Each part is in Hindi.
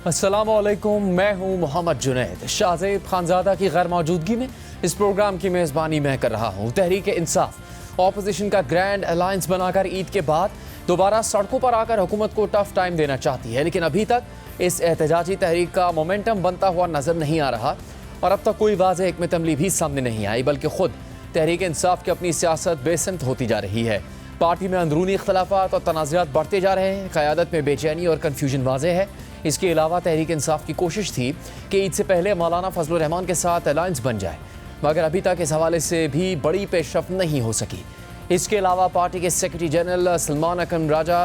अस्सलामुअलैकुम, मैं हूं मोहम्मद जुनैद। शाहज़ेब खानज़ादा की गैर मौजूदगी में इस प्रोग्राम की मेज़बानी मैं कर रहा हूं। तहरीक इंसाफ ऑपोजिशन का ग्रैंड अलायंस बनाकर ईद के बाद दोबारा सड़कों पर आकर हुकूमत को टफ टाइम देना चाहती है, लेकिन अभी तक इस एहतजाजी तहरीक का मोमेंटम बनता हुआ नजर नहीं आ रहा और अब तक कोई वाज़ेह हिकमत अमली भी सामने नहीं आई, बल्कि खुद तहरीक इंसाफ की अपनी सियासत बेसंत होती जा रही है। पार्टी में अंदरूनी इख्तलाफात और तनाज़ात बढ़ते जा रहे हैं। क़यादत में बेचैनी और कन्फ्यूजन वाज़ेह है। इसके अलावा तहरीक इंसाफ की कोशिश थी कि ईद से पहले मौलाना फजलुर रहमान के साथ अलायंस बन जाए, मगर अभी तक इस हवाले से भी बड़ी पेशरफ्त नहीं हो सकी। इसके अलावा पार्टी के सेक्रेटरी जनरल सलमान अकरम राजा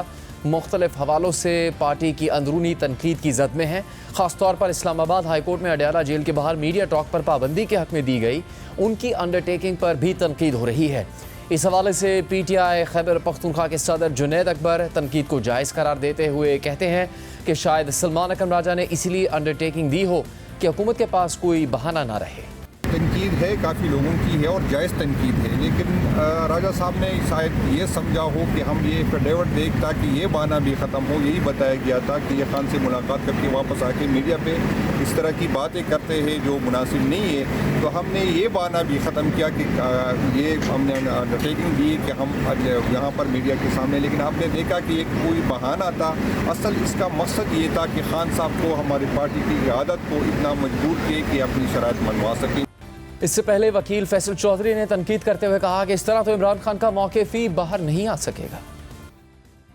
मुख्तलिफ हवालों से पार्टी की अंदरूनी तनकीद की जद में हैं। ख़ासतौर पर इस्लामाबाद हाईकोर्ट में अडयाला जेल के बाहर मीडिया टॉक पर पाबंदी के हक़ में दी गई उनकी अंडरटेकिंग पर भी तनकीद हो रही है। इस हवाले से PTI खैबर पख्तूनख्वा के सदर जुनैद अकबर तनकीद को जायज़ करार देते हुए कहते हैं कि शायद सलमान अकरम राजा ने इसलिए अंडरटेकिंग दी हो कि हुकूमत के पास कोई बहाना ना रहे। तनकीद है, काफ़ी लोगों की है और जायज़ तनकीद है, लेकिन राजा साहब ने शायद ये समझा हो कि हम ये फिडेवर देख ताकि ये बहाना भी ख़त्म हो। यही बताया गया था कि ये खान से मुलाकात करके वापस आके मीडिया पे इस तरह की बातें करते हैं जो मुनासिब नहीं है, तो हमने ये बहाना भी ख़त्म किया कि ये हमने अंडरटेकिंग दी कि हम यहाँ पर मीडिया के सामने, लेकिन आपने देखा कि एक कोई बहाना था। असल इसका मकसद ये था कि खान साहब को हमारी पार्टी की क़यादत को इतना मजबूर किए कि अपनी शराइत मनवा सकें। इससे पहले वकील फैसल चौधरी ने तनकीद करते हुए कहा कि इस तरह तो इमरान खान का मौक़िफ़ बाहर नहीं आ सकेगा।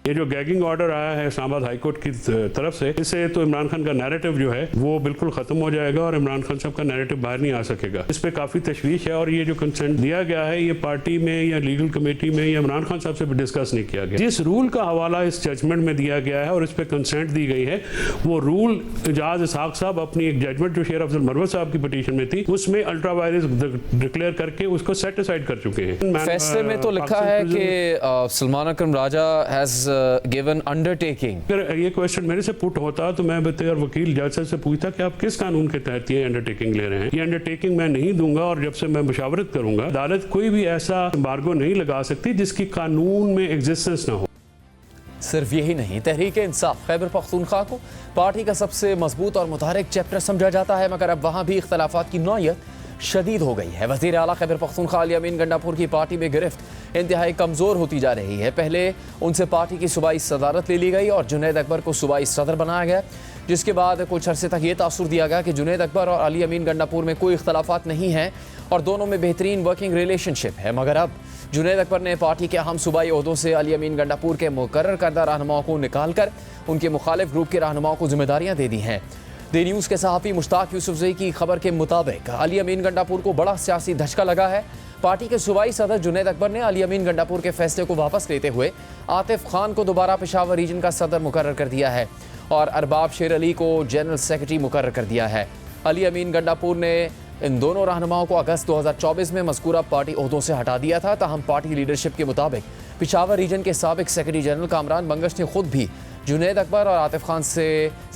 ये जो गैगिंग ऑर्डर आया है इस्लामाबाद हाईकोर्ट की तरफ से, इससे तो इमरान खान का नैरेटिव जो है वो बिल्कुल ख़त्म हो जाएगा और इमरान खान साहब का नैरेटिव बाहर नहीं आ सकेगा। इस पर काफ़ी तशवीश है और ये जो कंसेंट दिया गया है ये पार्टी में या लीगल कमेटी में या इमरान खान साहब से भी डिस्कस नहीं किया गया। जिस रूल का हवाला इस जजमेंट में दिया गया है और इस पर कंसेंट दी गई है, वो रूल एजाज इसहाक साहब अपनी एक जजमेंट जो शेर अफजल मरवत साहब की पिटीशन में थी उसमें अल्ट्रा वायरस डिक्लेयर करके उसको सेट असाइड कर चुके हैं। फैसले में तो लिखा है कि सलमान अकरम राजा हैज गिवन अंडरटेकिंग। अगर ये क्वेश्चन मेरे से पुट होता तो मैं बेहतर वकील जज से पूछता कि आप किस कानून के तहत ये अंडरटेकिंग ले रहे हैं। ये अंडरटेकिंग मैं नहीं दूंगा और जब से मैं मुशावरत करूंगा अदालत कोई भी ऐसा एम्बार्गो नहीं लगा सकती जिसकी कानून में एग्जिस्टेंस ना हो। सिर्फ यही नहीं, तहरीक इंसाफ खैबर पख्तूनख्वा को पार्टी का सबसे मजबूत और मुतहरिक चैप्टर समझा जाता है, मगर अब वहाँ भी इख्तलाफात की नौयत शदीद हो गई है। वज़ीर आला खैबर पख्तूनख्वा अली अमीन गंडापुर की पार्टी में गिरफ्त इंतहाई कमज़ोर होती जा रही है। पहले उनसे पार्टी की सूबाई सदारत ले ली गई और जुनैद अकबर को सूबाई सदर बनाया गया, जिसके बाद कुछ अरसे तक ये तासुर दिया गया कि जुनैद अकबर और अली अमीन गंडापुर में कोई इख्तलाफात नहीं है और दोनों में बेहतरीन वर्किंग रिलेशनशिप है। मगर अब जुनैद अकबर ने पार्टी के अहम सूबाई ओहदों से अली अमीन गंडापुर के मुकर्रर करदा रहनुमाओं को निकाल कर उनके मुखालिफ ग्रुप के रहनुमाओं को जिम्मेदारियाँ दे दी हैं। दी न्यूज़ के सहाफ़ी मुश्ताक यूसुफजई की खबर के मुताबिक अली अमीन गंडापुर को बड़ा सियासी धचका लगा है। पार्टी के सूबाई सदर जुनैद अकबर ने अली अमीन गंडापुर के फैसले को वापस लेते हुए आतिफ खान को दोबारा पेशावर रीजन का सदर मुकर्रर कर दिया है और अरबाब शेर अली को जनरल सेक्रेटरी मुकर्रर कर दिया है। अली अमीन गंडापुर ने इन दोनों रहनुमाओं को अगस्त 2024 में मज़कूरा पार्टी ओहदों से हटा दिया था। ताहम पार्टी लीडरशिप के मुताबिक पेशावर रीजन के साबिक सेक्रेटरी जनरल कामरान बंगश ने खुद भी जुनैद अकबर और आतिफ खान से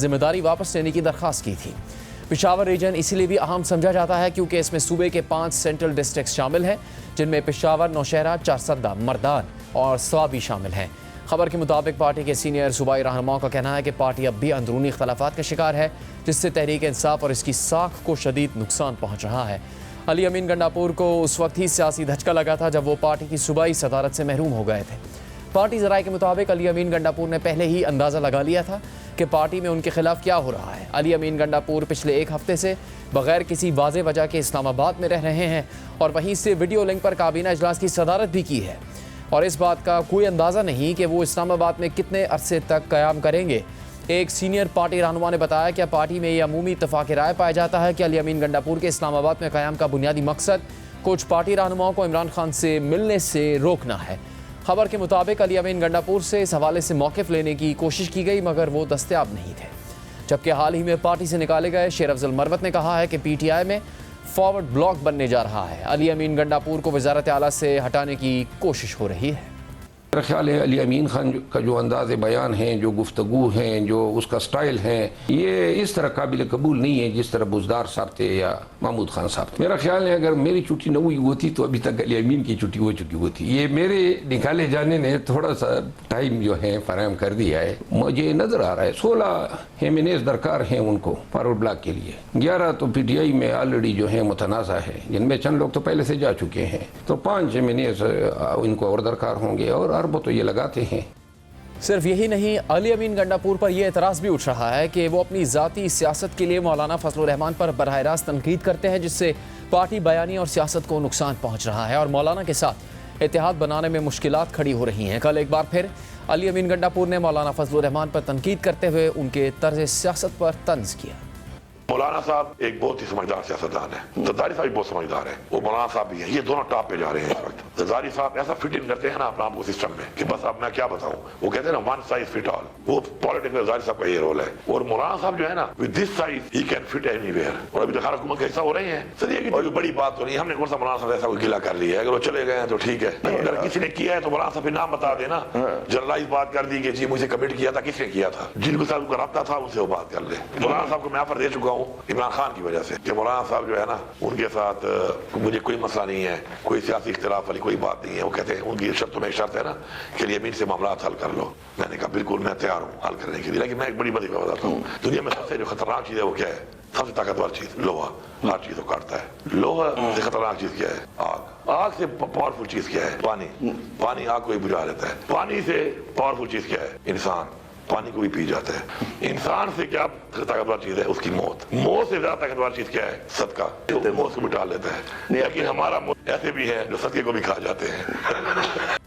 जिम्मेदारी वापस लेने की दरख्वास्त की थी। पेशावर रीजन इसीलिए भी अहम समझा जाता है क्योंकि इसमें सूबे के 5 सेंट्रल डिस्ट्रिक्ट शामिल हैं, जिनमें पेशावर, नौशहरा, चारसद्दा, मर्दान और स्वाबी शामिल हैं। खबर के मुताबिक पार्टी के सीनियर सूबाई रहनुमाओं का कहना है कि पार्टी अब भी अंदरूनी इख्तलाफात का शिकार है, जिससे तहरीक इंसाफ और इसकी साख को शदीद नुकसान पहुँच रहा है। अली अमीन गंडापुर को उस वक्त ही सियासी धचका लगा था जब वो पार्टी की सूबाई सदारत से महरूम हो गए थे। पार्टी ज़राए के मुताबिक अली अमीन गंडापुर ने पहले ही अंदाज़ा लगा लिया था कि पार्टी में उनके खिलाफ क्या हो रहा है। अली अमीन गंडापुर पिछले एक हफ्ते से बगैर किसी वाज़ेह वजह के इस्लामाबाद में रह रहे हैं और वहीं से वीडियो लिंक पर काबीना इजलास की सदारत भी की है और इस बात का कोई अंदाज़ा नहीं कि वो इस्लामाबाद में कितने अरसे तक क़याम करेंगे। एक सीनियर पार्टी रहनुमा ने बताया कि पार्टी में यह अमूमी इत्तफ़ाक़ राय पाया जाता है कि अली अमीन गंडापुर के इस्लामाबाद में क़याम का बुनियादी मकसद कुछ पार्टी रहनुमाओं को इमरान खान से मिलने से रोकना है। खबर के मुताबिक अली अमीन गंडापुर से इस हवाले से मौक़िफ़ लेने की कोशिश की गई मगर वो दस्तयाब नहीं थे। जबकि हाल ही में पार्टी से निकाले गए शेर अफजल मरवत ने कहा है कि PTI में फॉरवर्ड ब्लॉक बनने जा रहा है। अली अमीन गंडापुर को वज़ारत आला से हटाने की कोशिश हो रही है। मेरा ख्याल है अली अमीन खान का जो अंदाज़ बयान है, जो गुफ्तगू हैं, जो उसका स्टाइल है, ये इस तरह काबिल कबूल नहीं है जिस तरह बुज़दार साहब थे या महमूद खान साहब थे। मेरा ख्याल है अगर मेरी छुट्टी न हुई होती तो अभी तक अली अमीन की छुट्टी हो चुकी होती। ये मेरे निकाले जाने ने थोड़ा सा टाइम जो है फराहम कर दिया है। मुझे नज़र आ रहा है 16 हेमिनेज दरकार हैं उनको फॉरवर्ड ब्लॉक के लिए, 11 तो PTI में ऑलरेडी जो है मुतनाज़ा है, जिनमें चंद लोग तो पहले से जा चुके हैं, तो 5 हेमिनेज इनको और दरकार होंगे और अरब तो ये लगाते हैं। सिर्फ यही नहीं, अली अमीन गंडापुर पर यह एतराज़ भी उठ रहा है कि वो अपनी ज़ाती सियासत के लिए मौलाना फजलुर रहमान पर बराह रास्त तनकीद करते हैं, जिससे पार्टी बयानी और सियासत को नुकसान पहुँच रहा है और मौलाना के साथ इत्तेहाद बनाने में मुश्किलात खड़ी हो रही हैं। कल एक बार फिर अली अमीन गंडापुर ने मौलाना फजलुर रहमान पर तनकीद करते हुए उनके तर्ज सियासत पर तंज किया। मौलाना साहब एक बहुत ही समझदार सियासतदान है, जरदारी साहब भी बहुत समझदार है, वो मौलाना साहब भी है, ये दोनों टॉप पे जा रहे हैं इस वक्त। जरदारी साहब ऐसा फिट इन करते हैं ना अपने आप को सिस्टम में कि बस अब मैं क्या बताऊं, वो कहते हैं ना वन साइज फिट ऑल, वो पॉलिटिक्स में जरदारी साहब का ये रोल है। और मौलाना साहब जो है ना with this size he can fit anywhere, और अभी तो हर हुकूमत का हिस्सा हो रहे हैं। सर ये कोई बड़ी बात तो नहीं, हमने कौन सा मौलाना साहब ऐसा कोई गिला कर लिया है, अगर वो चले गए हैं तो ठीक है, अगर किसी ने किया है तो मौलाना साहब नाम बता देना, जनरलाइज बात कर दी कि जी मुझे कमिट किया था, किसने किया था, जिनको साहब को रब्ता था उनसे वो बात कर ले। मौलाना साहब को मैं ऑफर दे चुका हूँ इमरान खान की वजह से कि मौलाना साहब जो है ना उनके साथ मुझे कोई मसला नहीं है, कोई सियासी इख्तिलाफ वाली कोई बात नहीं है। वो कहते हैं उनकी शर्तों में एक शर्त है ना कि अली अमीन से मामला हल कर लो। मैंने कहा बिल्कुल मैं तैयार हूँ हल करने के लिए, लेकिन मैं एक बड़ी बात बताता हूँ, दुनिया में सबसे जो खतरनाक चीज है वो क्या है, सबसे ताकतवर चीज लोहा, हर चीज को काटता है। लोहा से खतरनाक चीज क्या है, आग। आग से पावरफुल चीज क्या है, पानी। पानी आग को ही बुझा देता है। पानी से पावरफुल चीज क्या है, इंसान, पानी को भी पी जाता है। इंसान से क्या ताकतवर चीज है, उसकी मौत। मौत से ज्यादा ताकतवर चीज क्या है, सदका, तो मौत को मिटा लेता है। लेकिन हमारा मौत ऐसे भी है जो सदके को भी खा जाते हैं।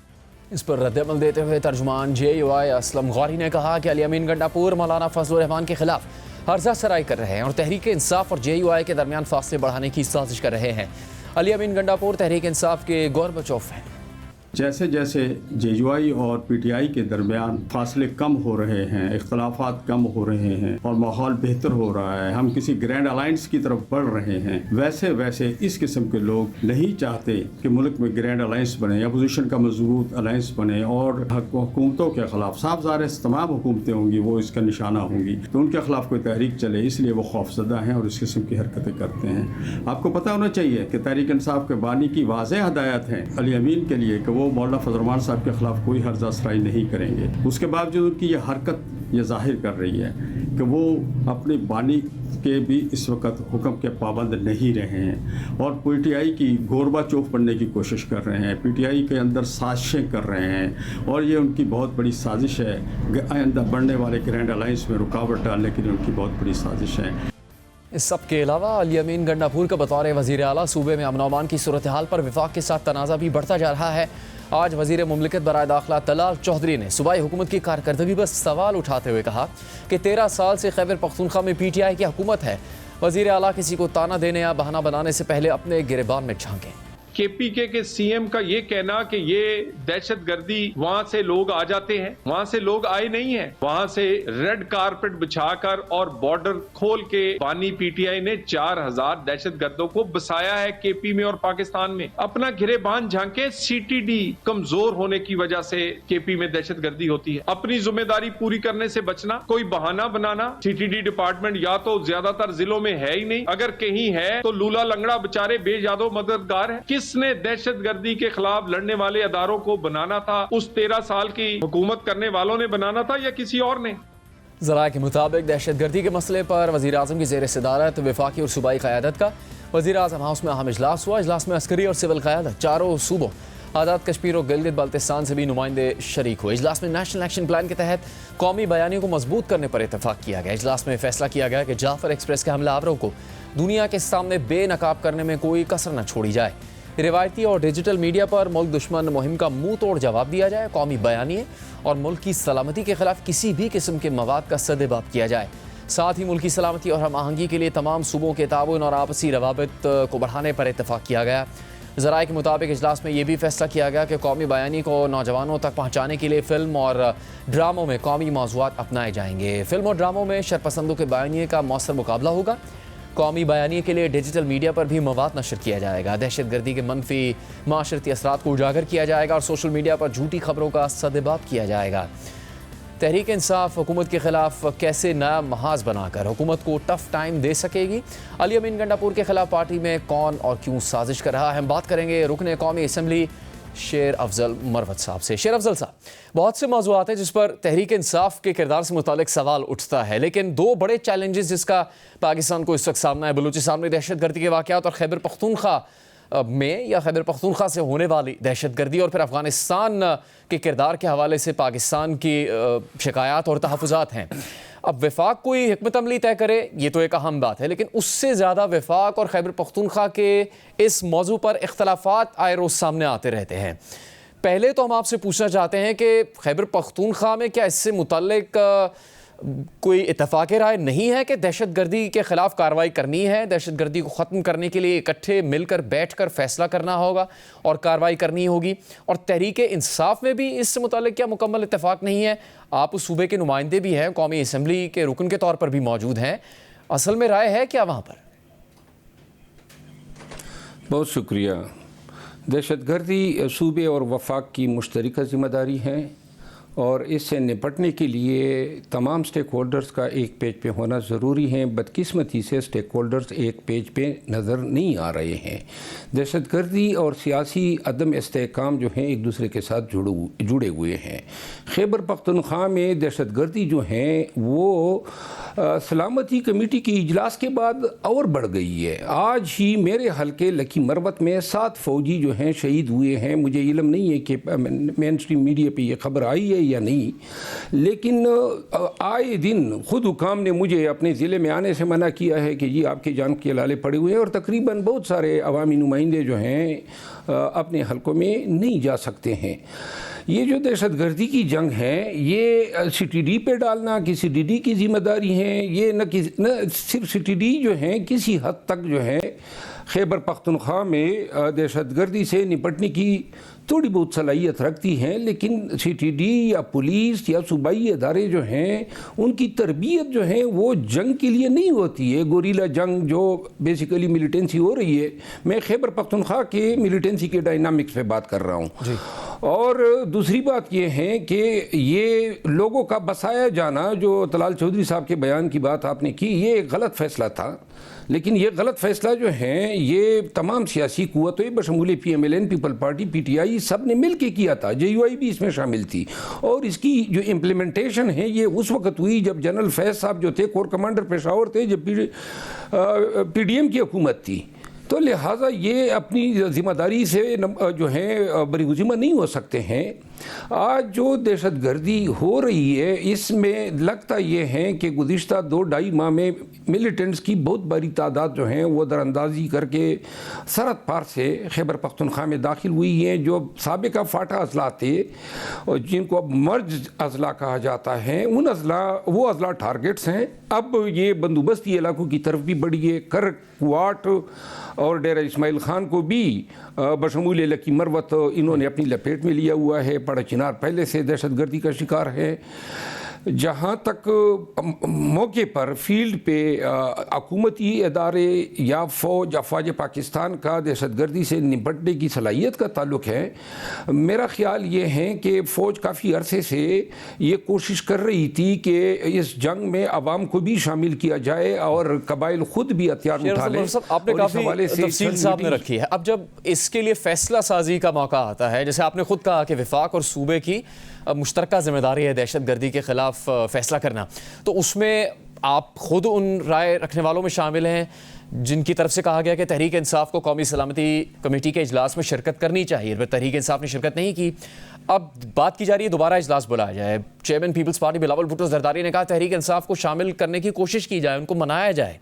इस पर रद्दअमल देते हुए तर्जुमान JUI असलम गौरी ने कहा कि अली अमीन गंडापुर मौलाना फजलुर रहमान के खिलाफ हर्जा सराई कर रहे हैं और तहरीक इंसाफ और JUI के दरमियान फासले बढ़ाने की साजिश कर रहे हैं। अली अमीन गंडापुर तहरीक इंसाफ के गोरबचोफ हैं। जैसे जैसे JUI और PTI के दरमियान फासले कम हो रहे हैं, इख्तलाफात कम हो रहे हैं और माहौल बेहतर हो रहा है, हम किसी ग्रैंड अलायंस की तरफ बढ़ रहे हैं, वैसे वैसे इस किस्म के लोग नहीं चाहते कि मुल्क में ग्रैंड अलायंस बने, अपोजिशन का मजबूत अलायंस बने और हुकूमतों के खिलाफ साफ ज़ाहिर तमाम हुकूमतें होंगी वो इसका निशाना होंगी, तो उनके खिलाफ कोई तहरीक चले, इसलिए वो खौफजदा हैं और इस किस्म की हरकतें करते हैं। आपको पता होना चाहिए कि तहरीक इंसाफ के बानी की वाज़ेह हदायत है अली अमीन के लिए कि वो मौलाना फजलुर रहमान साहब के खिलाफ कोई हर्जा सराई नहीं करेंगे। उसके बावजूद उनकी ये हरकत ये जाहिर कर रही है कि वो अपने बानी के भी इस वक्त हुक्म के पाबंद नहीं रहे हैं और PTI की गोरबा चौक बनने की कोशिश कर रहे हैं, PTI के अंदर साजिशें कर रहे हैं और ये उनकी बहुत बड़ी साजिश है, आइंदा बढ़ने वाले ग्रैंड अलायंस में रुकावट डालने के लिए उनकी बहुत बड़ी साजिश है। इस सब के अलावा अली अमीन गंडापुर का बतौर वज़ीर आला सूबे में अमन अमान की सूरत हाल पर विफाक के साथ तनाज़ा भी बढ़ता जा रहा है। आज वज़ीर मुमलिकत बराए दाखिला तलाल चौधरी ने सूबाई हुकूमत की कारकर्दगी पर सवाल उठाते हुए कहा कि 13 साल से खैबर पख्तूनख्वा में PTI की हुकूमत है। वज़ीर आला किसी को ताना देने या बहाना बनाने से पहले अपने गिरबान में झांकें। KPK के CM का ये कहना कि ये दहशतगर्दी वहां से लोग आ जाते हैं, वहां से लोग आए नहीं हैं, वहां से रेड कारपेट बिछाकर और बॉर्डर खोल के बानी PTI ने 4000 दहशतगर्दों को बसाया है KP में और पाकिस्तान में। अपना गिरेबान झांके, CTD कमजोर होने की वजह से KP में दहशतगर्दी होती है। अपनी जिम्मेदारी पूरी करने से बचना, कोई बहाना बनाना। CTD डिपार्टमेंट या तो ज्यादातर जिलों में है ही नहीं, अगर कहीं है तो लूला लंगड़ा बेचारे बेजादो मददगार है। किसने दहशतगर्दी के खिलाफ लड़ने वाले अदारों को बनाना था? उस 13 साल की हुकूमत करने वालों ने बनाना था या किसी और ने? ज़राए के मुताबिक दहशतगर्दी के मसले पर वज़ीर आज़म की ज़ेर सदारत वफाकी और सूबाई क़यादत का वज़ीर आज़म हाउस में अहम इजलास हुआ। इजलास में अस्करी और सिविल क़यादत चारों सूबों आज़ाद कश्मीर और गिलगित बल्तिस्तान से भी नुमाइंदे शरीक हुए। इजलास में नेशनल एक्शन प्लान के तहत कौमी बयानी को मजबूत करने पर इतफाक़ किया गया। इजलास में फैसला किया गया कि जाफर एक्सप्रेस के हमलावरों को दुनिया के सामने बेनकाब करने में कोई कसर न छोड़ी जाए। रिवायती और डिजिटल मीडिया पर मुल्क दुश्मन मुहिम का मुंह तोड़ जवाब दिया जाए। कौमी बयानिए और मुल्क की सलामती के खिलाफ किसी भी किस्म के मवाद का सदेबाब किया जाए। साथ ही मुल्की सलामती और हम आहंगी के लिए तमाम सूबों के ताउन और आपसी रवाबित को बढ़ाने पर इतफाक़ किया गया। ज़राए के मुताबिक इजलास में यह भी फैसला किया गया कि कौमी बयानी को नौजवानों तक पहुँचाने के लिए फ़िल्म और ड्रामों में कौमी मौज़ूआत अपनाए जाएंगे। फ़िल्म और ड्रामों में शरपसंदों के बयानिए का मौसर मुकाबला होगा। कौमी बयानिए के लिए डिजिटल मीडिया पर भी मवाद नशर किया जाएगा। दहशत गर्दी के मनफी माशरती असरात को उजागर किया जाएगा और सोशल मीडिया पर झूठी खबरों का सदेबाब किया जाएगा। तहरीक इंसाफ हुकूमत के खिलाफ कैसे नया महाज बनाकर हुकूमत को टफ टाइम दे सकेगी? अली अमीन गंडापुर के खिलाफ पार्टी में कौन और क्यों साजिश कर रहा है? हम बात करेंगे रुकने कौमी असम्बली शेर अफजल मरवत साहब से। शेर अफजल साहब, बहुत से मौज़ूआत हैं जिस पर तहरीक इंसाफ के किरदार से मुतालिक सवाल उठता है, लेकिन दो बड़े चैलेंजेस जिसका पाकिस्तान को इस वक्त सामना है, बलूचिस्तान में दहशत गर्दी के वाक़यात और खैबर पख्तूनख्वा में या खैबर पख्तूनख्वा से होने वाली दहशत गर्दी, और फिर अफ़गानिस्तान के किरदार के हवाले से पाकिस्तान की शिकायत और तहफ़्फ़ुज़ात हैं। अब वफाक कोई हिकमत अमली तय करे, ये तो एक अहम बात है, लेकिन उससे ज़्यादा वफाक और खैबर पख्तूनख्वा के इस मौजू पर इख्तलाफात आए रोज़ सामने आते रहते हैं। पहले तो हम आपसे पूछना चाहते हैं कि खैबर पख्तूनख्वा में क्या इससे मुताल्लिक कोई इत्तफाक राय नहीं है कि दहशत गर्दी के ख़िलाफ़ कार्रवाई करनी है, दहशत गर्दी को ख़त्म करने के लिए इकट्ठे मिलकर बैठकर फ़ैसला करना होगा और कार्रवाई करनी होगी? और तहरीक इंसाफ में भी इससे मुताल्लिक क्या मुकम्मल इत्तफाक नहीं है? आप उस सूबे के नुमाइंदे भी हैं, कौमी असम्बली के रुकन के तौर पर भी मौजूद हैं, असल में राय है क्या वहाँ पर? बहुत शुक्रिया। दहशत गर्दी सूबे और वफाक की मुश्तरका ज़िम्मेदारी है और इससे निपटने के लिए तमाम स्टेक होल्डर्स का एक पेज पे होना ज़रूरी है। बदकिस्मती से स्टेक होल्डर्स एक पेज पे नज़र नहीं आ रहे हैं। दहशत गर्दी और सियासी अदम इस्तेहकाम जो हैं एक दूसरे के साथ जुड़े हुए हैं। खैबर पख्तूनख्वा में दहशत गर्दी जो हैं वो सलामती कमेटी के इजलास के बाद और बढ़ गई है। आज ही मेरे हल्के लकी मरवत में 7 फ़ौजी जो हैं शहीद हुए हैं। मुझे इल्म नहीं है कि मेन स्ट्रीम मीडिया पे ये खबर आई है या नहीं, लेकिन आए दिन खुद हुकाम ने मुझे अपने ज़िले में आने से मना किया है कि जी आपके जान के लाले पड़े हुए हैं, और तकरीबन बहुत सारे अवामी नुमाइंदे जो हैं अपने हलकों में नहीं जा सकते हैं। ये जो दहशत गर्दी की जंग है ये CTD पे डालना किसी DD की ज़िम्मेदारी है। ये न सिर्फ CTD जो है किसी हद तक जो है खैबर पख्तूनख्वा में दहशत गर्दी से निपटने की थोड़ी बहुत सलाहियत रखती हैं, लेकिन CTD या पुलिस या सूबाई अदारे जो हैं उनकी तरबियत जो है वो जंग के लिए नहीं होती है। गोरीला जंग जो बेसिकली मिलिटेंसी हो रही है, मैं खैबर पख्तूनख्वा के मिलिटेंसी के डायनामिक्स पे बात कर रहा हूँ। और दूसरी बात ये है कि ये लोगों का बसाया जाना, जो तलाल चौधरी साहब के बयान की बात आपने की, ये एक गलत फैसला था। लेकिन ये गलत फैसला जो है ये तमाम सियासी कुव्वतें बशमूल PMLN, पीपल पार्टी, PTI सब ने मिल के किया था। JUI भी इसमें शामिल थी। और इसकी जो इम्प्लीमेंटेशन है ये उस वक्त हुई जब जनरल फैज़ साहब जो थे कोर कमांडर पेशावर थे, जब PDM की हुकूमत थी। तो लिहाजा ये अपनी ज़िम्मेदारी से जो है बरीगुज़िमा नहीं हो सकते हैं। आज जो दहशत गर्दी हो रही है इसमें लगता ये है कि गुज़िश्ता 2-2.5 माह में मिलिटेंट्स की बहुत बड़ी तादाद जो हैं वो दरअंदाजी करके सरहद पार से खैबर पख्तूनख्वा में दाखिल हुई हैं। जो साबिका फाटा अजला थे और जिनको अब मर्ज अजला कहा जाता है, वो अजला टारगेट्स हैं। अब ये बंदोबस्ती इलाकों की तरफ भी बढ़ी है। कर कुआट और डेरा इस्माइल खान को भी बशमूल लकी मरवत इन्होंने अपनी लपेट में लिया हुआ है। पड़ा चिनार पहले से दहशत गर्दी का शिकार है। जहाँ तक मौके पर फील्ड पे हुकूमती अदारे या फ़ौज अफवाज पाकिस्तान का दहशत गर्दी से निपटने की सलाहियत का ताल्लुक है, मेरा ख्याल ये है कि फ़ौज काफ़ी अरसे से ये कोशिश कर रही थी कि इस जंग में आवाम को भी शामिल किया जाए और कबाइल खुद भी हथियार उठा लें। आपने काफ़ी तफसील सामने रखी है। अब जब इसके लिए फ़ैसला साजी का मौका आता है, जैसे आपने खुद कहा कि वफाक और सूबे की मुश्तरका ज़िम्मेदारी है दहशत गर्दी के ख़िलाफ़ फ़ैसला करना, तो उसमें आप खुद उन राय रखने वालों में शामिल हैं जिनकी तरफ से कहा गया कि तहरीक इंसाफ को कौमी सलामती कमेटी के इजलास में शिरकत करनी चाहिए, पर तहरीक इंसाफ ने शिरकत नहीं की। अब बात की जा रही है दोबारा इजलास बुलाया जाए। चेयरमैन पीपल्स पार्टी बिलावल भुट्टो जरदारी ने कहा तहरीक इंसाफ को शामिल करने की कोशिश की जाए, उनको मनाया जाए।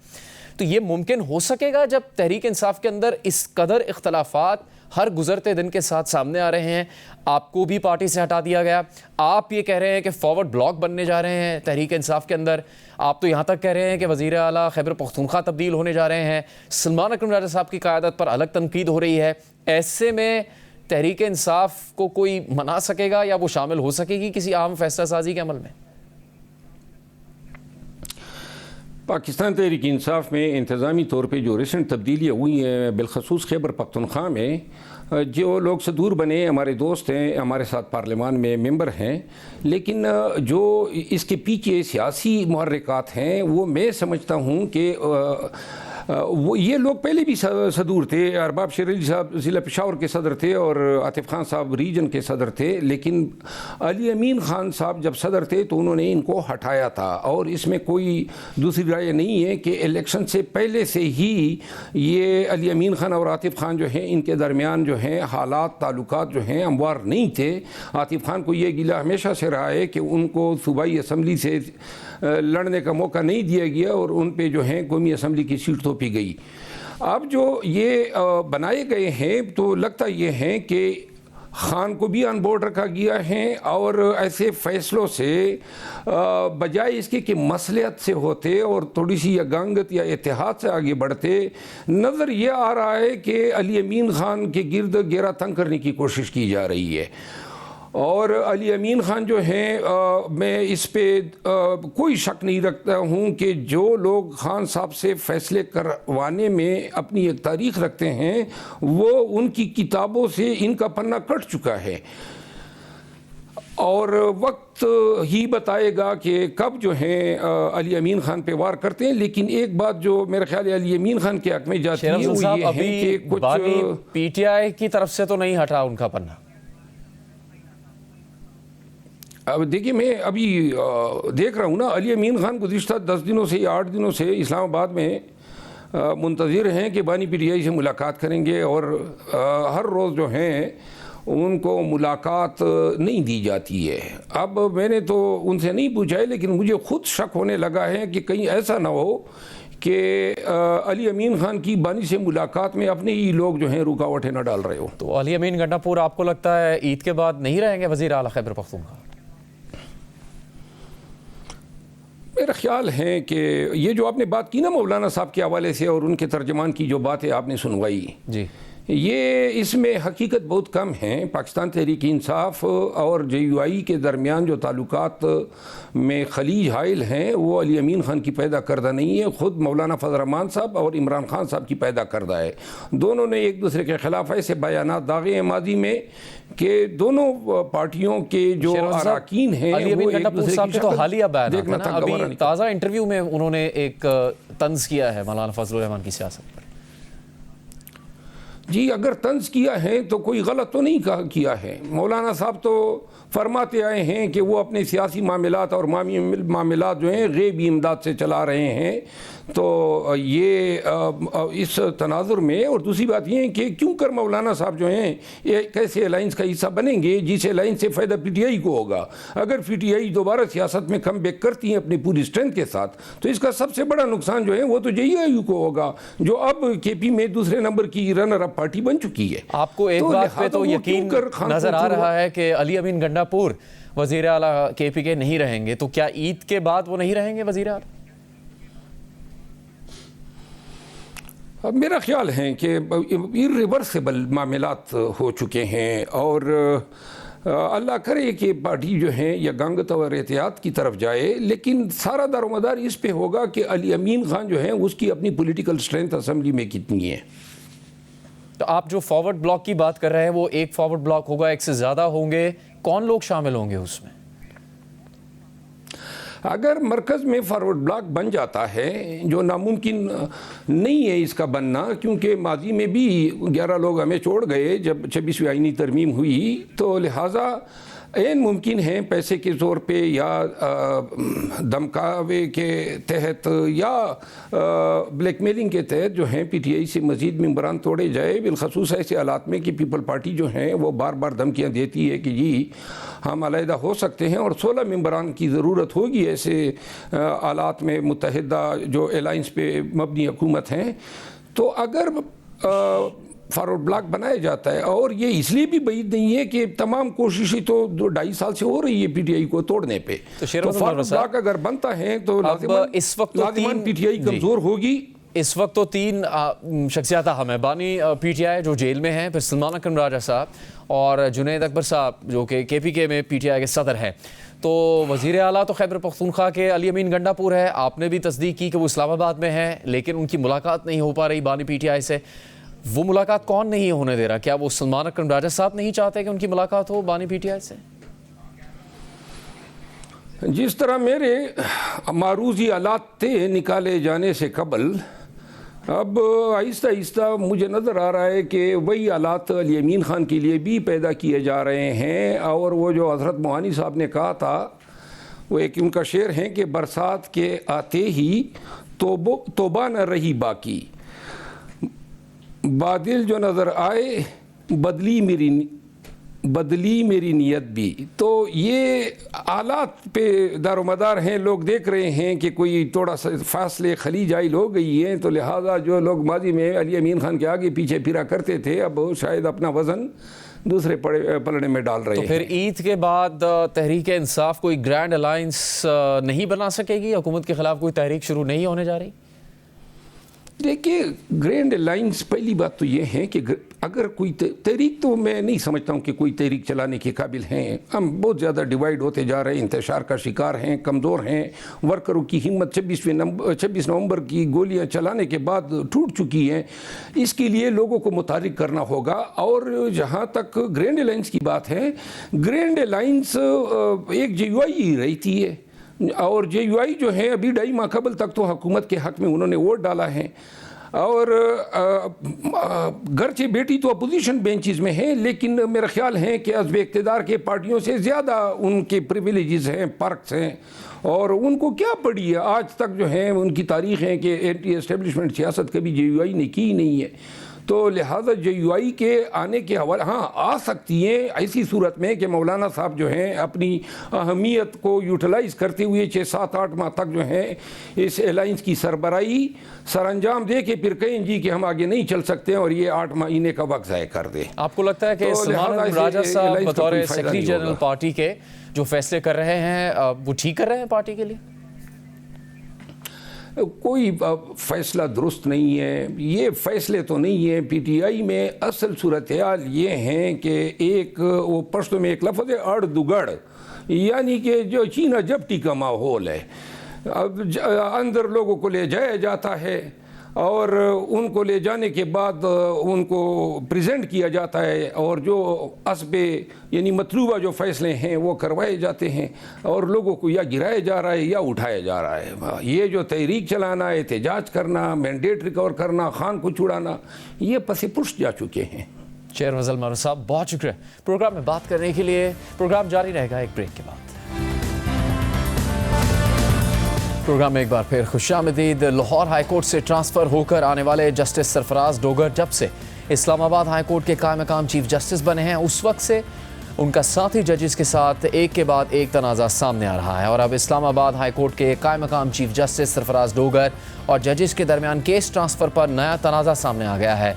तो ये मुमकिन हो सकेगा जब तहरीक इंसाफ के अंदर इस कदर इख्तलाफात हर गुजरते दिन के साथ सामने आ रहे हैं? आपको भी पार्टी से हटा दिया गया, आप ये कह रहे हैं कि फॉरवर्ड ब्लॉक बनने जा रहे हैं तहरीक इंसाफ के अंदर, आप तो यहाँ तक कह रहे हैं कि वज़ीर आला खैबर पख्तूनख्वा तब्दील होने जा रहे हैं, सलमान अकरम राजा साहब की क़यादत पर अलग तनकीद हो रही है। ऐसे में तहरीक इंसाफ को कोई मना सकेगा या वो शामिल हो सकेगी किसी आम फैसला साजी के अमल में? पाकिस्तान तहरीक इंसाफ में इंतज़ामी तौर पे जो रिसेंट तब्दीलियाँ हुई हैं, बिलखसूस खैबर पख्तूनख्वा में जो लोग सदूर बने हमारे दोस्त हैं, हमारे साथ पार्लियामान में मेंबर हैं, लेकिन जो इसके पीछे सियासी मुहर्रिकात हैं वो मैं समझता हूँ कि वो ये लोग पहले भी सदूर थे। अरबाब शेर अली साहब ज़िला पेशावर के सदर थे और आतिफ खान साहब रीजन के सदर थे, लेकिन अली अमीन ख़ान साहब जब सदर थे तो उन्होंने इनको हटाया था। और इसमें कोई दूसरी राय नहीं है कि इलेक्शन से पहले से ही ये अली अमीन ख़ान और आतिफ खान जो हैं इनके दरमियान जो हैं हालात ताल्लुकात जो हैं हमवार नहीं थे। आतिफ खान को ये गिला हमेशा से रहा है कि उनको सूबाई असम्बली से लड़ने का मौका नहीं दिया गया और उन पे जो है कौमी असम्बली की सीट थोपी गई। अब जो ये बनाए गए हैं तो लगता ये है कि खान को भी ऑन बोर्ड रखा गया है और ऐसे फैसलों से बजाय इसके कि मसलियत से होते और थोड़ी सी यगांगत या इत्तेहाद से आगे बढ़ते, नज़र ये आ रहा है कि अली अमीन ख़ान के गिर्द घेरा तंग करने की कोशिश की जा रही है। और अली अमीन ख़ान जो हैं मैं इस पे कोई शक नहीं रखता हूँ कि जो लोग खान साहब से फ़ैसले करवाने में अपनी एक तारीख़ रखते हैं वो उनकी किताबों से इनका पन्ना कट चुका है और वक्त ही बताएगा कि कब जो हैं अली अमीन ख़ान पे वार करते हैं। लेकिन एक बात जो मेरे ख्याल है अली अमीन ख़ान के हक़ में जाती है वो ये है कि कुछ PTI की तरफ से तो नहीं हटा उनका पन्ना। अब देखिए मैं अभी देख रहा हूँ ना, अली अमीन ख़ान गुज़िश्ता 10 दिनों से या 8 दिनों से इस्लामाबाद में मुंतज़िर हैं कि बानी PTI से मुलाकात करेंगे और हर रोज़ जो हैं उनको मुलाकात नहीं दी जाती है। अब मैंने तो उनसे नहीं पूछा है, लेकिन मुझे ख़ुद शक होने लगा है कि कहीं ऐसा ना हो कि अली अमीन ख़ान की बानी से मुलाकात में अपने ही लोग जो हैं रुकावटें न डाल रहे हो। तो अली अमीन गंडापुर आपको लगता है ईद के बाद नहीं रहेंगे वज़ीर आला खैबर पख्तूनख्वा? मेरा ख्याल है कि ये जो आपने बात की ना मौलाना साहब के हवाले से और उनके तर्जमान की जो बातें आपने सुनवाई जी, ये इसमें हकीकत बहुत कम है। पाकिस्तान तहरीक इंसाफ और JUI के दरमियान जो ताल्लुकात में खलीज हाइल हैं वो अली अमीन ख़ान की पैदा करदा नहीं है, ख़ुद मौलाना फजल रहमान साहब और इमरान खान साहब की पैदा करदा है। दोनों ने एक दूसरे के ख़िलाफ़ ऐसे बयानात दागे हैं माजी में कि दोनों पार्टियों के जो अरकान हैं वो एक दूसरे की तो हालिया बयान देखना था, अभी ताज़ा इंटरव्यू में उन्होंने एक तंज़ किया है मौलाना फजल रहमान की सियासत पर। जी अगर तंज किया है तो कोई गलत तो नहीं किया है। मौलाना साहब तो फरमाते आए हैं कि वो अपने सियासी मामलात और मामलात जो हैं गैबी इमदाद से चला रहे हैं। तो ये इस तनाजुर में और दूसरी बात ये है कि क्यों कर मौलाना साहब जो हैं ये कैसे अलाइंस का हिस्सा बनेंगे जिस अलाइंस से फ़ायदा PTI को होगा। अगर PTI दोबारा सियासत में कम बैक करती है अपनी पूरी स्ट्रेंथ के साथ तो इसका सबसे बड़ा नुकसान जो है वो तो JUI को होगा, जो अब KP में दूसरे नंबर की रनर अप पार्टी बन चुकी है। आपको एक बात पे तो यकीन नजर आ रहा है कि अली अमीन गंडापुर वज़ीर आला KP के नहीं रहेंगे, तो क्या ईद के बाद वो नहीं रहेंगे वज़ीर आला? अब मेरा ख्याल है कि इरिवर्सिबल मामलात हो चुके हैं और अल्लाह करे कि पार्टी जो है या गांगत और एहतियात की तरफ जाए, लेकिन सारा दारोमदार इस पे होगा कि अली अमीन ख़ान जो है उसकी अपनी पॉलिटिकल स्ट्रेंथ असम्बली में कितनी है। तो आप जो फॉरवर्ड ब्लॉक की बात कर रहे हैं वो एक फॉरवर्ड ब्लॉक होगा, एक से ज़्यादा होंगे, कौन लोग शामिल होंगे उसमें? अगर मरकज़ में फॉरवर्ड ब्लॉक बन जाता है, जो नामुमकिन नहीं है इसका बनना, क्योंकि माजी में भी 11 लोग हमें छोड़ गए जब 26वीं आईनी तरमीम हुई, तो लिहाजा ऐन मुमकिन है पैसे के ज़ोर पे या धमकावे के तहत या ब्लैकमेलिंग के तहत जो हैं PTI से मज़ीद मेंबरान तोड़े जाए। बिलखसूस ऐसे हालात में कि पीपल पार्टी जो हैं वो बार बार धमकियाँ देती है कि जी हम अलहदा हो सकते हैं और 16 मेंबरान की ज़रूरत होगी ऐसे हालात में मुत्तहिदा जो अलाइंस पे मबनी हुकूमत हैं। तो अगर फॉरवर्ड ब्लॉक बनाया जाता है, और ये इसलिए भी बाद नहीं है कि तमाम कोशिशें तो 2-2.5 साल से हो रही है PTI को तोड़ने पे, तो फॉरवर्ड ब्लॉक अगर बनता है तो इस वक्त PTI कमज़ोर होगी। इस वक्त तो 3 शख्सियत हम है, बानी PTI जो जेल में हैं, फिर सलमान अकरम राजा साहब और जुनैद अकबर साहब जो कि KPK में PTI के सदर हैं। तो वज़ीर आला तो खैबर पख्तूनख्वा के अली अमीन गंडापुर है, आपने भी तस्दीक की कि वो इस्लामाबाद में है, लेकिन उनकी मुलाकात नहीं हो पा रही बानी पीटीआई से। वो मुलाकात कौन नहीं होने दे रहा? क्या वो सलमान अकरम राजा साहब नहीं चाहते कि उनकी मुलाकात हो बानी पीटीआई से? जिस तरह मेरे मारूजी आलात थे निकाले जाने से कबल, अब आहिस्ता आहिस्ता मुझे नज़र आ रहा है कि वही हालात अली अमीन ख़ान के लिए भी पैदा किए जा रहे हैं। और वो जो हज़रत मोहानी साहब ने कहा था, वो एक उनका शेर है कि बरसात के आते ही तोबा न रही बाकी, बादल जो नज़र आए बदली मेरी नियत भी। तो ये आलात पे दारोमदार हैं, लोग देख रहे हैं कि कोई थोड़ा सा फासले खली जाइल हो गई है, तो लिहाजा जो लोग माजी में अली अमीन ख़ान के आगे पीछे फिरा करते थे, अब शायद अपना वज़न दूसरे पलड़े में डाल रहे हैं। तो फिर ईद के बाद तहरीक इंसाफ कोई ग्रैंड अलायंस नहीं बना सकेगी? हुकूमत के ख़िलाफ़ कोई तहरीक शुरू नहीं होने जा रही? देखिए, ग्रैंड अलायंस, पहली बात तो ये है कि अगर कोई तहरीक, तो मैं नहीं समझता हूँ कि कोई तहरीक चलाने के काबिल हैं। हम बहुत ज़्यादा डिवाइड होते जा रहे हैं, इंतशार का शिकार हैं, कमज़ोर हैं। वर्करों की हिम्मत 26 नवंबर की गोलियाँ चलाने के बाद टूट चुकी हैं। इसके लिए लोगों को मुतारिक करना होगा। और जहाँ तक ग्रैंड अलायंस की बात है, ग्रैंड अलायंस एक JUI ही रहती है, और JUI जो है अभी 2.5 माह कबल तक तो हुकूमत के हक़ में उन्होंने वोट डाला है। और गर्चे बेटी तो अपोजिशन बेंचेस में है, लेकिन मेरा ख्याल है कि अज़्ब इक़्तिदार के पार्टियों से ज़्यादा उनके प्रिविलेजेस हैं, पर्क्स हैं, और उनको क्या पड़ी है। आज तक जो है उनकी तारीख़ है कि एंटी एस्टेब्लिशमेंट सियासत कभी JUI ने की नहीं है। तो लिहाजा JUI के आने के हवाले, हाँ, आ सकती हैं ऐसी सूरत में कि मौलाना साहब जो हैं अपनी अहमियत को यूटिलाइज़ करते हुए 6-7-8 माह तक जो है इस अलायंस की सरबराही सरअंजाम दे के फिर कहें जी कि हम आगे नहीं चल सकते हैं और ये 8 महीने का वक्त ज़ाया कर दे। आपको लगता है कि सलमान राजा साहब बतौर सेक्रेटरी जनरल पार्टी के जो फैसले कर रहे हैं वो ठीक कर रहे हैं पार्टी के लिए? कोई फ़ैसला दुरुस्त नहीं है, ये फ़ैसले तो नहीं है। PTI में असल सूरत हाल ये हैं कि एक वो पश्तो में एक लफ्ज़ है अड़ दुगड़, यानी कि जो चीना जपटी का माहौल है। अब अंदर लोगों को ले जाया जाता है और उनको ले जाने के बाद उनको प्रेजेंट किया जाता है, और जो असबे यानी मतलूबा जो फ़ैसले हैं वो करवाए जाते हैं, और लोगों को या गिराया जा रहा है या उठाया जा रहा है। ये जो तहरीक चलाना, एहतजाज करना, मैंडेट रिकवर करना, खान को छुड़ाना, ये पसे पुष्ट जा चुके हैं। चेयर फजल मारूफ साहब, बहुत शुक्रिया प्रोग्राम में बात करने के लिए। प्रोग्राम जारी रहेगा एक ब्रेक के बाद। प्रोग्राम में एक बार फिर खुशामदीद। लाहौर हाईकोर्ट से ट्रांसफ़र होकर आने वाले जस्टिस सरफराज डोगर जब से इस्लामाबाद हाईकोर्ट के कायम मकाम चीफ जस्टिस बने हैं, उस वक्त से उनका साथी जजेस के साथ एक के बाद एक तनाज़ा सामने आ रहा है। और अब इस्लामाबाद हाईकोर्ट के कायम मकाम चीफ जस्टिस सरफराज डोगर और जजेस के दरमियान केस ट्रांसफ़र पर नया तनाज़ा सामने आ गया है।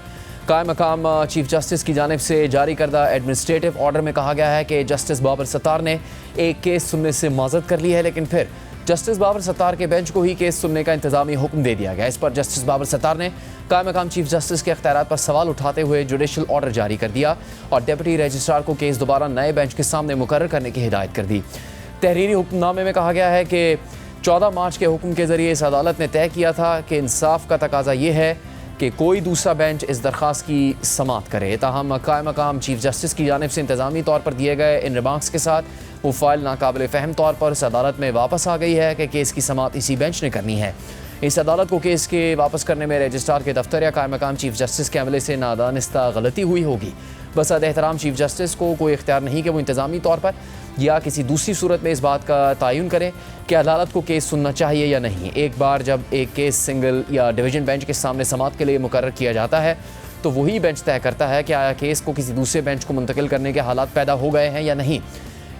कायम मकाम चीफ जस्टिस की जानिब से जारी करदा एडमिनिस्ट्रेटिव ऑर्डर में कहा गया है कि जस्टिस बाबर सत्तार ने एक केस सुनने से माज़रत कर ली है, लेकिन फिर जस्टिस बाबर सत्तार के बेंच को ही केस सुनने का इंतजामी हुक्म दे दिया गया। इस पर जस्टिस बाबर सत्तार ने कायम मकाम चीफ जस्टिस के इख्तियारात पर सवाल उठाते हुए जुडिशल ऑर्डर जारी कर दिया और डिप्टी रजिस्ट्रार को केस दोबारा नए बेंच के सामने मुकर्रर करने की हिदायत कर दी। तहरीरी हुक्मनामे में कहा गया है कि 14 मार्च के हुक्म के जरिए इस अदालत ने तय किया था कि इंसाफ का तकाजा ये है कि कोई दूसरा बेंच इस दरख्वास्त की समाअत करे। ताहम कायम मकाम चीफ जस्टिस की जानिब से इंतजामी तौर पर दिए गए इन रिमार्क्स के साथ वो फाइल नाकाबिल फ़हम तौर पर इस अदालत में वापस आ गई है कि केस की समाअत इसी बेंच ने करनी है। इस अदालत को केस के वापस करने में रजिस्ट्रार के दफ्तर या कायम मकाम चीफ जस्टिस के अमले से नादानिस्ता गलती हुई होगी। बस एहतराम चीफ जस्टिस को कोई इख्तियार नहीं कि वो इंतजामी तौर पर या किसी दूसरी सूरत में इस बात का तयन करें कि अदालत को केस सुनना चाहिए या नहीं। एक बार जब एक केस सिंगल या डिवीज़न बेंच के सामने समाअत के लिए मुकर्रर किया जाता है तो वही बेंच तय करता है कि आया केस को किसी दूसरे बेंच को मुंतकिल करने के हालात पैदा हो गए हैं या नहीं।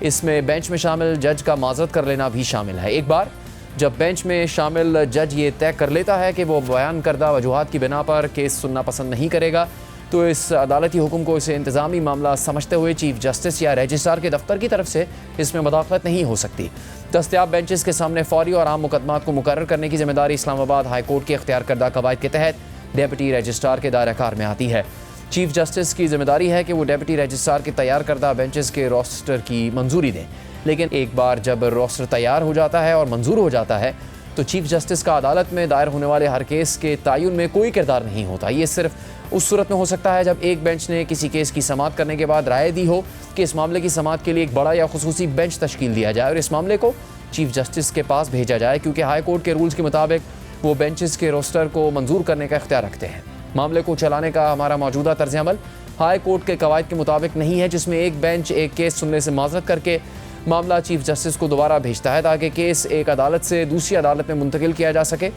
इसमें बेंच में शामिल जज का माज़रत कर लेना भी शामिल है। एक बार जब बेंच में शामिल जज ये तय कर लेता है कि वो बयान करदा वजूहात की बिना पर केस सुनना पसंद नहीं करेगा तो इस अदालती हुक्म को इसे इंतज़ामी मामला समझते हुए चीफ जस्टिस या रजिस्ट्रार के दफ्तर की तरफ से इसमें मुदाखलत नहीं हो सकती। दस्तयाब बेंचेस के सामने फौरी और आम मुकदमात को मुकर्रर करने की जिम्मेदारी इस्लामाबाद हाई कोर्ट के इख्तियार करदा कवायद के तहत डिप्टी रजिस्ट्रार के दायरा कार में आती है। चीफ जस्टिस की जिम्मेदारी है कि वो डिप्टी रजिस्ट्रार के तैयार करदा बेंचेस के रोस्टर की मंजूरी दें। लेकिन एक बार जब रोस्टर तैयार हो जाता है और मंजूर हो जाता है तो चीफ जस्टिस का अदालत में दायर होने वाले हर केस के तयन में कोई किरदार नहीं होता। ये सिर्फ उस सूरत में हो सकता है जब एक बेंच ने किसी केस की समाअत करने के बाद राय दी हो कि इस मामले की समाअत के लिए एक बड़ा या खुसूसी बेंच तश्कील दिया जाए और इस मामले को चीफ जस्टिस के पास भेजा जाए, क्योंकि हाई कोर्ट के रूल्स के मुताबिक वो बेंचेस के रोस्टर को मंजूर करने का इख्तियार रखते हैं। मामले को चलाने का हमारा मौजूदा तर्ज अमल हाई कोर्ट के कवायद के मुताबिक नहीं है, जिसमें एक बेंच एक केस सुनने से माजरत करके मामला चीफ जस्टिस को दोबारा भेजता है ताकि केस एक अदालत से दूसरी अदालत में मुंतकिल किया जा सके।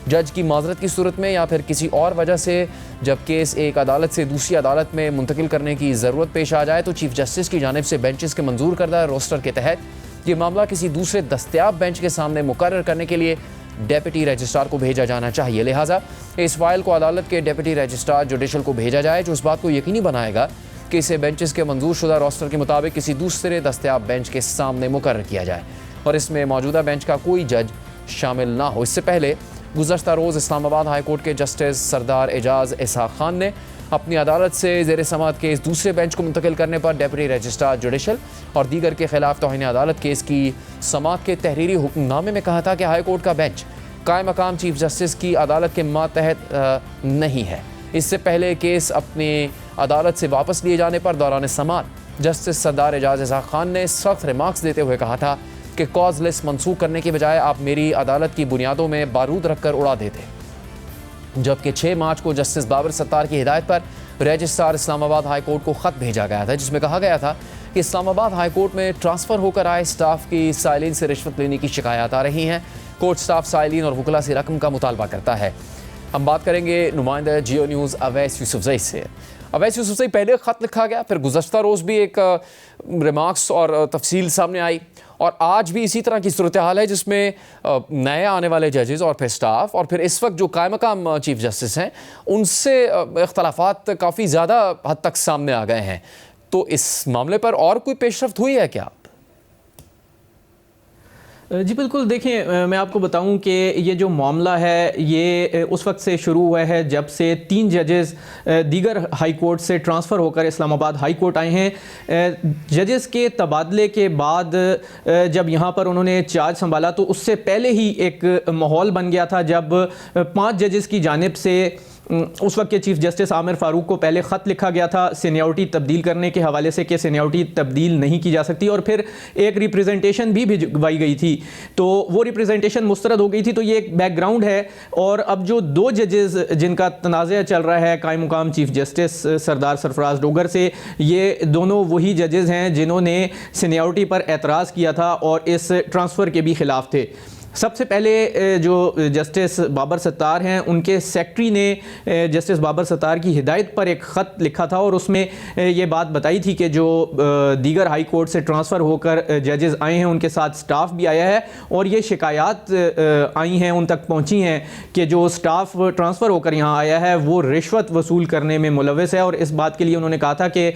जज की माजरत की सूरत में या फिर किसी और वजह से जब केस एक अदालत से दूसरी अदालत में मुंतकिल करने की ज़रूरत पेश आ जाए तो चीफ जस्टिस की जानिब से बेंचेस के मंजूर करदा रोस्टर के तहत ये मामला किसी दूसरे दस्तयाब बेंच के सामने मुकर्रर करने के लिए डेप्यूटी रजिस्ट्रार को भेजा जाना चाहिए। लिहाजा इस फाइल को अदालत के डेप्यूटी रजिस्ट्रार जुडिशल को भेजा जाए, जो इस बात को यकीनी बनाएगा कि इसे बेंचेस के मंजूर शुदा रोस्टर के मुताबिक किसी दूसरे दस्तयाब बेंच के सामने मुकर्रर किया जाए और इसमें मौजूदा बेंच का कोई जज शामिल ना हो। इससे पहले गुज़श्ता रोज़ इस्लामाबाद हाई कोर्ट के जस्टिस सरदार एजाज इसहाक खान ने अपनी अदालत से ज़ेर समाअत केस दूसरे बेंच को मुंतकिल करने पर डेप्यूटी रजिस्ट्रार जुडिशल और दीगर के खिलाफ तौहीन अदालत केस की समाअत के तहरीरी हुक्मनामे में कहा था कि हाई कोर्ट का बेंच कायम मकाम चीफ जस्टिस की अदालत के मातहत नहीं है। इससे पहले केस अपनी अदालत से वापस लिए जाने पर दौरान समाअत जस्टिस सरदार एजाज इसहाक खान ने सख्त रिमार्क्स देते हुए कहा था कि कॉज लिस्ट मनसूख करने की बजाय आप मेरी अदालत की बुनियादों में बारूद रखकर उड़ा देते। जबकि 6 मार्च को जस्टिस बाबर सत्तार की हिदायत पर रजिस्ट्रार इस्लामाबाद हाई कोर्ट को ख़त भेजा गया था, जिसमें कहा गया था कि इस्लामाबाद हाई कोर्ट में ट्रांसफ़र होकर आए स्टाफ की साइलिन से रिश्वत लेने की शिकायत आ रही हैं। कोर्ट स्टाफ साइलिन और वकला से रकम का मुतालबा करता है। हम बात करेंगे नुमाइंदा जियो न्यूज़ अवैस यूसुफजई से। अवैस यूसुफजई, पहले ख़त लिखा गया, फिर गुज़श्ता रोज़ भी एक रिमार्क्स और तफसील सामने आई और आज भी इसी तरह की सूरत हाल है जिसमें नए आने वाले जजेस और फिर स्टाफ और फिर इस वक्त जो कायम मकाम चीफ जस्टिस हैं उनसे इख्तलाफात काफ़ी ज़्यादा हद तक सामने आ गए हैं। तो इस मामले पर और कोई पेशरफ्त हुई है क्या? जी बिल्कुल, देखें मैं आपको बताऊं कि ये जो मामला है ये उस वक्त से शुरू हुआ है जब से 3 जजेस दीगर हाई कोर्ट से ट्रांसफ़र होकर इस्लामाबाद हाई कोर्ट आए हैं। जजेस के तबादले के बाद जब यहाँ पर उन्होंने चार्ज संभाला तो उससे पहले ही एक माहौल बन गया था जब 5 जजेस की जानिब से उस वक्त के चीफ जस्टिस आमिर फ़ारूक को पहले ख़त लिखा गया था सीनियरिटी तब्दील करने के हवाले से कि सीनियरिटी तब्दील नहीं की जा सकती और फिर एक रिप्रेजेंटेशन भी भिजवाई गई थी, तो वो रिप्रेजेंटेशन मुस्तरद हो गई थी। तो ये एक बैकग्राउंड है और अब जो 2 जजेस जिनका तनाज़ा चल रहा है कायम मुकाम चीफ जस्टिस सरदार सरफराज डोगर से, ये दोनों वही जजेस हैं जिन्होंने सीनियरिटी पर एतराज़ किया था और इस ट्रांसफ़र के भी ख़िलाफ़ थे। सबसे पहले जो जस्टिस बाबर सत्तार हैं उनके सेक्रेटरी ने जस्टिस बाबर सत्तार की हिदायत पर एक ख़त लिखा था और उसमें ये बात बताई थी कि जो दीगर हाई कोर्ट से ट्रांसफ़र होकर जजेस आए हैं उनके साथ स्टाफ भी आया है और ये शिकायत आई हैं, उन तक पहुंची हैं कि जो स्टाफ ट्रांसफ़र होकर यहाँ आया है वो रिश्वत वसूल करने में मुलव्वस है। और इस बात के लिए उन्होंने कहा था कि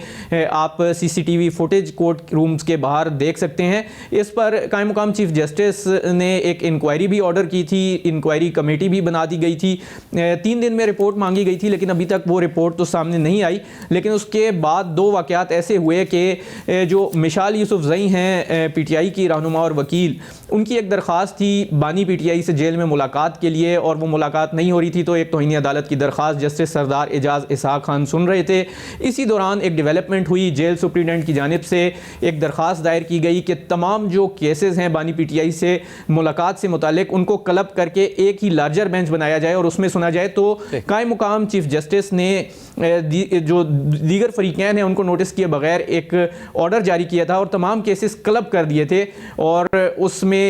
आप CCTV फुटेज कोर्ट रूम्स के बाहर देख सकते हैं। इस पर कायम मुकाम चीफ जस्टिस ने एक इंक्वायरी भी ऑर्डर की थी, इंक्वायरी कमेटी भी बना दी गई थी, 3 दिन में रिपोर्ट मांगी गई थी लेकिन अभी तक वो रिपोर्ट तो सामने नहीं आई। लेकिन उसके बाद 2 वाक़यात ऐसे हुए कि जो मिशाल यूसुफजई हैं PTI की रहनुमा और वकील, उनकी एक दरख्वास्त थी बानी PTI से जेल में मुलाकात के लिए और वो मुलाकात नहीं हो रही थी, तो एक तौहीनी अदालत की दरख्वास्त जस्टिस सरदार एजाज इसहाक खान सुन रहे थे। इसी दौरान एक डेवलपमेंट हुई, जेल सुप्रिटेंडेंट की जानिब से एक दरख्वास्त दायर की गई कि तमाम जो केसेस हैं बानी PTI से मुलाकात से मुतालिक उनको क्लब करके एक ही लार्जर बेंच बनाया जाए और उसमें सुना जाए। तो कायम मुकाम चीफ जस्टिस ने जो दीगर फरीकैन हैं उनको नोटिस किए बगैर एक ऑर्डर जारी किया था और तमाम केसेस क्लब कर दिए थे और उसमें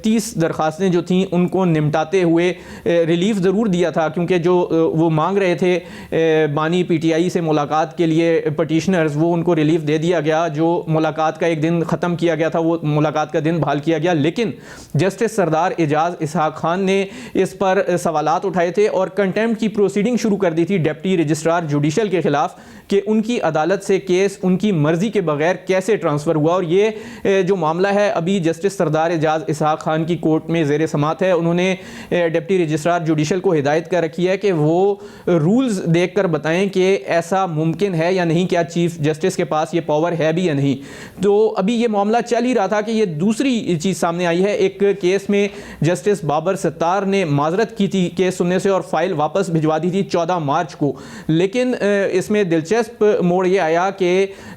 30 दरख्वास्तें जो थीं उनको निपटाते हुए रिलीफ ज़रूर दिया था, क्योंकि जो वो मांग रहे थे बानी PTI से मुलाकात के लिए पटिशनर्स, वो उनको रिलीफ दे दिया गया। जो मुलाकात का एक दिन ख़त्म किया गया था वो मुलाकात का दिन बहाल किया गया। लेकिन जस्टिस सरदार एजाज इसहाक खान ने इस पर सवालात उठाए थे और कंटेम्प्ट की प्रोसीडिंग शुरू कर दी थी डिप्टी रजिस्ट्रार जुडिशल के खिलाफ कि उनकी अदालत से केस उनकी मर्जी के बगैर कैसे ट्रांसफ़र हुआ। और ये जो मामला है अभी जस्टिस सरदार एजाज इसहाक खान की कोर्ट में ज़ेर समात है। उन्होंने डिप्टी रजिस्ट्रार जुडिशल को हिदायत कर रखी है कि वो रूल्स देख कर बताएं कि ऐसा मुमकिन है या नहीं, क्या चीफ जस्टिस के पास ये पावर है भी या नहीं। तो अभी ये मामला चल ही रहा था कि ये दूसरी चीज़ सामने आई है। एक केस में जस्टिस बाबर सत्तार ने माजरत की थी केस सुनने से और फाइल वापस भिजवा दी थी 14 मार्च को, लेकिन इसमें दिलचस्प मोड़ ये आया कि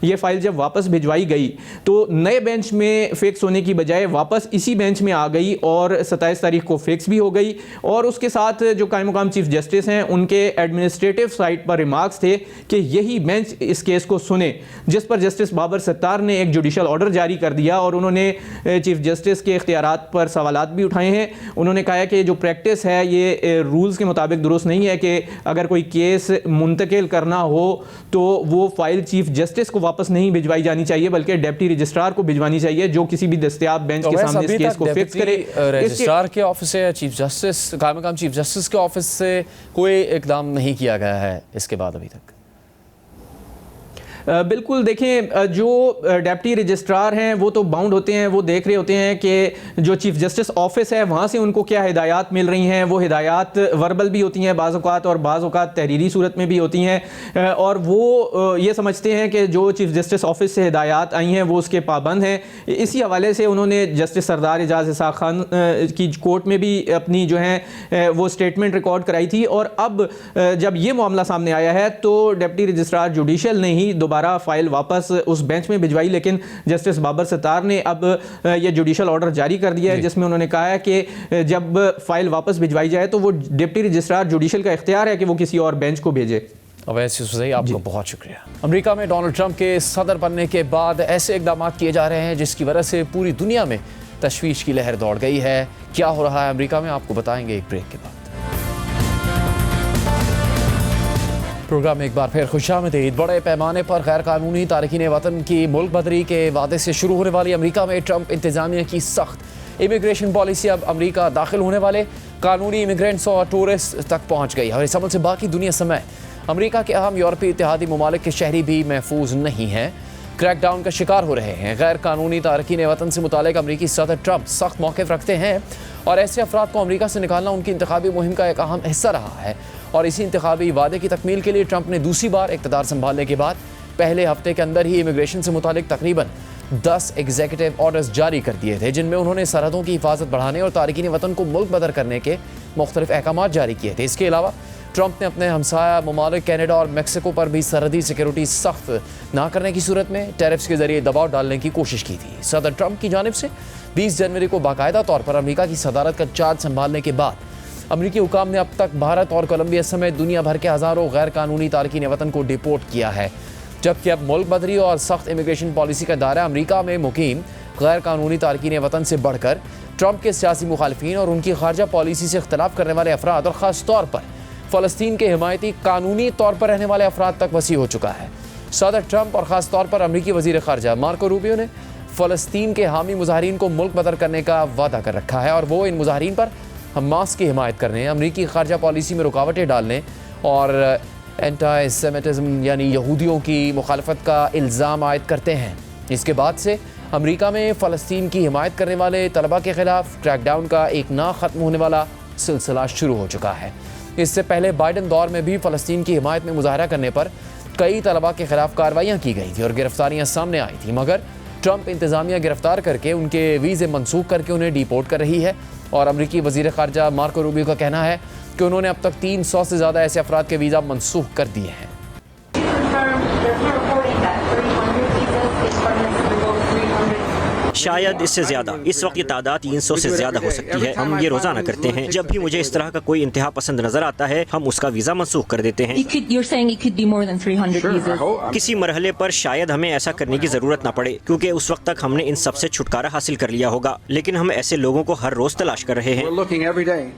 ये फाइल जब वापस भिजवाई गई तो नए बेंच में फिक्स होने की बजाय वापस इसी बेंच में आ गई और 27 तारीख को फिक्स भी हो गई। और उसके साथ जो कायम मुकाम चीफ जस्टिस हैं उनके एडमिनिस्ट्रेटिव साइट पर रिमार्क्स थे कि यही बेंच इस केस को सुने, जिस पर जस्टिस बाबर सत्तार ने एक जुडिशल ऑर्डर जारी कर दिया और उन्होंने चीफ जस्टिस के इख्तियारात पर सवालात भी उठाए हैं। उन्होंने कहा कि जो प्रैक्टिस है ये रूल्स के मुताबिक दुरुस्त नहीं है कि अगर कोई केस मुंतकिल करना हो तो वो फाइल चीफ जस्टिस को वापस नहीं भिजवाई जानी चाहिए बल्कि डिप्टी रजिस्ट्रार को भिजवानी चाहिए जो किसी भी दस्तयाब बेंच के सामने इस केस को फिक्स करे। रजिस्ट्रार के ऑफिस से या चीफ जस्टिस कायम मुकाम चीफ जस्टिस के ऑफिस से कोई इकदाम नहीं किया गया है इसके बाद अभी तक? बिल्कुल, देखें जो डिप्टी रजिस्ट्रार हैं वो तो बाउंड होते हैं, वो देख रहे होते हैं कि जो चीफ जस्टिस ऑफिस है वहाँ से उनको क्या हिदायत मिल रही हैं। वो हिदायत वर्बल भी होती हैं बाज़ औक़ात और बाज़ औक़ात तहरीरी सूरत में भी होती हैं और वो ये समझते हैं कि जो चीफ जस्टिस ऑफिस से हिदायत आई हैं वो उसके पाबंद हैं। इसी हवाले से उन्होंने जस्टिस सरदार एजाज इसहाक खान की कोर्ट में भी अपनी जो है वो स्टेटमेंट रिकॉर्ड कराई थी। और अब जब ये मामला सामने आया है तो डिप्टी रजिस्ट्रार जुडिशल ने ही दोबारा फाइल वापस उस बेंच में भिजवाई, लेकिन जस्टिस बाबर सत्तार ने अब ये जुडिशल ऑर्डर जारी कर दिया है जिसमें उन्होंने कहा है कि जब फाइल वापस भिजवाई जाए तो वो डिप्टी रजिस्ट्रार जुडिशल का इख्तियार है कि वो किसी और बेंच को भेजे। अवैस यूसुफ़ज़ई, आपको बहुत शुक्रिया। अमेरिका में डोनाल्ड ट्रंप के सदर बनने के बाद ऐसे इक़दाम किए जा रहे हैं जिसकी वजह से पूरी दुनिया में तशवीश की लहर दौड़ गई है। क्या हो रहा है अमेरिका में, आपको बताएंगे एक ब्रेक के बाद। प्रोग्राम में एक बार फिर खुशामदीद। बड़े पैमाने पर गैर कानूनी तारकीन वतन की मुल्क बदरी के वादे से शुरू होने वाली अमेरिका में ट्रंप इंतजामिया की सख्त इमिग्रेशन पॉलिसी अब अमेरिका दाखिल होने वाले कानूनी इमिग्रेंट्स और टूरिस्ट तक पहुँच गई है और इस अमल से बाकी दुनिया समेत अमेरिका के अहम यूरोपीय इत्तेहादी ममालिक के शहरी भी महफूज नहीं हैं, क्रैकडाउन का शिकार हो रहे हैं। गैर कानूनी तारकीन वतन से मुतालिक अमरीकी सदर ट्रंप सख्त मौक़िफ़ रखते हैं और ऐसे अफराद को अमरीका से निकालना उनकी इंतखाबी मुहिम का एक अहम हिस्सा रहा है। और इसी इंतखाबी वादे की तकमील के लिए ट्रंप ने दूसरी बार इक़्तिदार संभालने के बाद पहले हफ्ते के अंदर ही इमिग्रेशन से मुतालिक तकरीबन 10 एग्जीक्यूटिव ऑर्डर्स जारी कर दिए थे, जिनमें उन्होंने सरहदों की हिफाजत बढ़ाने और तारकीन वतन को मुल्क बदर करने के मुख्तलिफ अहकाम जारी किए थे। इसके अलावा ट्रंप ने अपने हमसाया ममालिक कनाडा और मेक्सिको पर भी सरहदी सिक्योरिटी सख्त ना करने की सूरत में टैरिफ्स के जरिए दबाव डालने की कोशिश की थी। सदर ट्रंप की जानिब से 20 जनवरी को बाकायदा तौर पर अमेरिका की सदारत का चार्ज संभालने के बाद अमरीकी हुकाम ने अब तक भारत और कोलंबिया समेत दुनिया भर के हज़ारों गैर कानूनी तारकीन वतन को डिपोर्ट किया है, जबकि अब मुल्क बदरी और सख्त इमिग्रेशन पॉलिसी का दायरा अमरीका में मुकीम गैर कानूनी तारकीन वतन से बढ़कर ट्रंप के सियासी मुखालिफिन और उनकी खारजा पॉलिसी से इख्तलाफ करने वाले अफराद और ख़ास तौर पर फ़लस्तीन के हिमायती कानूनी तौर पर रहने वाले अफराद तक वसी हो चुका है। सदर ट्रंप और ख़ास तौर पर अमरीकी वज़ीर ख़ारजा मार्को रूबियो ने फ़लस्तीन के हामी मुजाहिरीन को मुल्क बदर करने का वादा कर रखा है और वो इन मुजाहिरीन पर हमास की हिमायत करने, अमरीकी खारजा पॉलिसी में रुकावटें डालने और एंटी सेमिटिज़म यानी यहूदियों की मुखालफत का इल्ज़ाम आयद करते हैं। इसके बाद से अमरीका में फ़लस्तीन की हिमायत करने वाले तलबा के ख़िलाफ़ क्रैकडाउन का एक ना ख़त्म होने वाला सिलसिला शुरू हो चुका है। इससे पहले बाइडन दौर में भी फ़लस्तीन की हिमायत में मुजाहरा करने पर कई तलबा के ख़िलाफ़ कार्रवाइयाँ की गई थी और गिरफ्तारियाँ सामने आई थी, मगर ट्रंप इंतज़ामिया गिरफ्तार करके उनके वीज़े मनसूख करके उन्हें डिपोर्ट कर रही है। और अमरीकी वज़ीर ख़ारजा मार्को रूबियो का कहना है कि उन्होंने अब तक 300 से ज़्यादा ऐसे अफराद के वीज़ा मनसूख कर दिए हैं। शायद इससे ज़्यादा, इस वक्त ये तादाद 300 से ज़्यादा हो सकती है। हम ये रोज़ाना करते हैं। जब भी मुझे इस तरह का कोई इंतहा पसंद नज़र आता है हम उसका वीज़ा मनसूख कर देते हैं। किसी मरहले पर शायद हमें ऐसा करने की ज़रूरत ना पड़े क्योंकि उस वक्त तक हमने इन सब से छुटकारा हासिल कर लिया होगा, लेकिन हम ऐसे लोगों को हर रोज़ तलाश कर रहे हैं।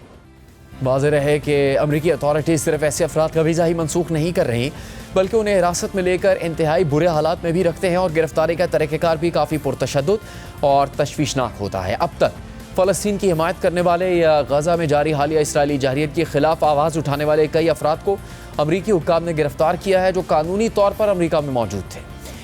वाज़ेह है कि अमरीकी अथॉरिटीज़ सिर्फ ऐसे अफराद का वीज़ा ही मनसूख नहीं कर रही बल्कि उन्हें हिरासत में लेकर इंतहाई बुरे हालात में भी रखते हैं और गिरफ्तारी का तरीक़ेकार भी काफ़ी पुरतशद्दुद और तशवीशनाक होता है। अब तक फ़लस्तीन की हिमायत करने वाले या गजा में जारी हालिया इसराइली जहरीत के खिलाफ आवाज़ उठाने वाले कई अफराद को अमरीकी हुक्काम ने गिरफ्तार किया है जो कानूनी तौर पर अमरीका में मौजूद थे।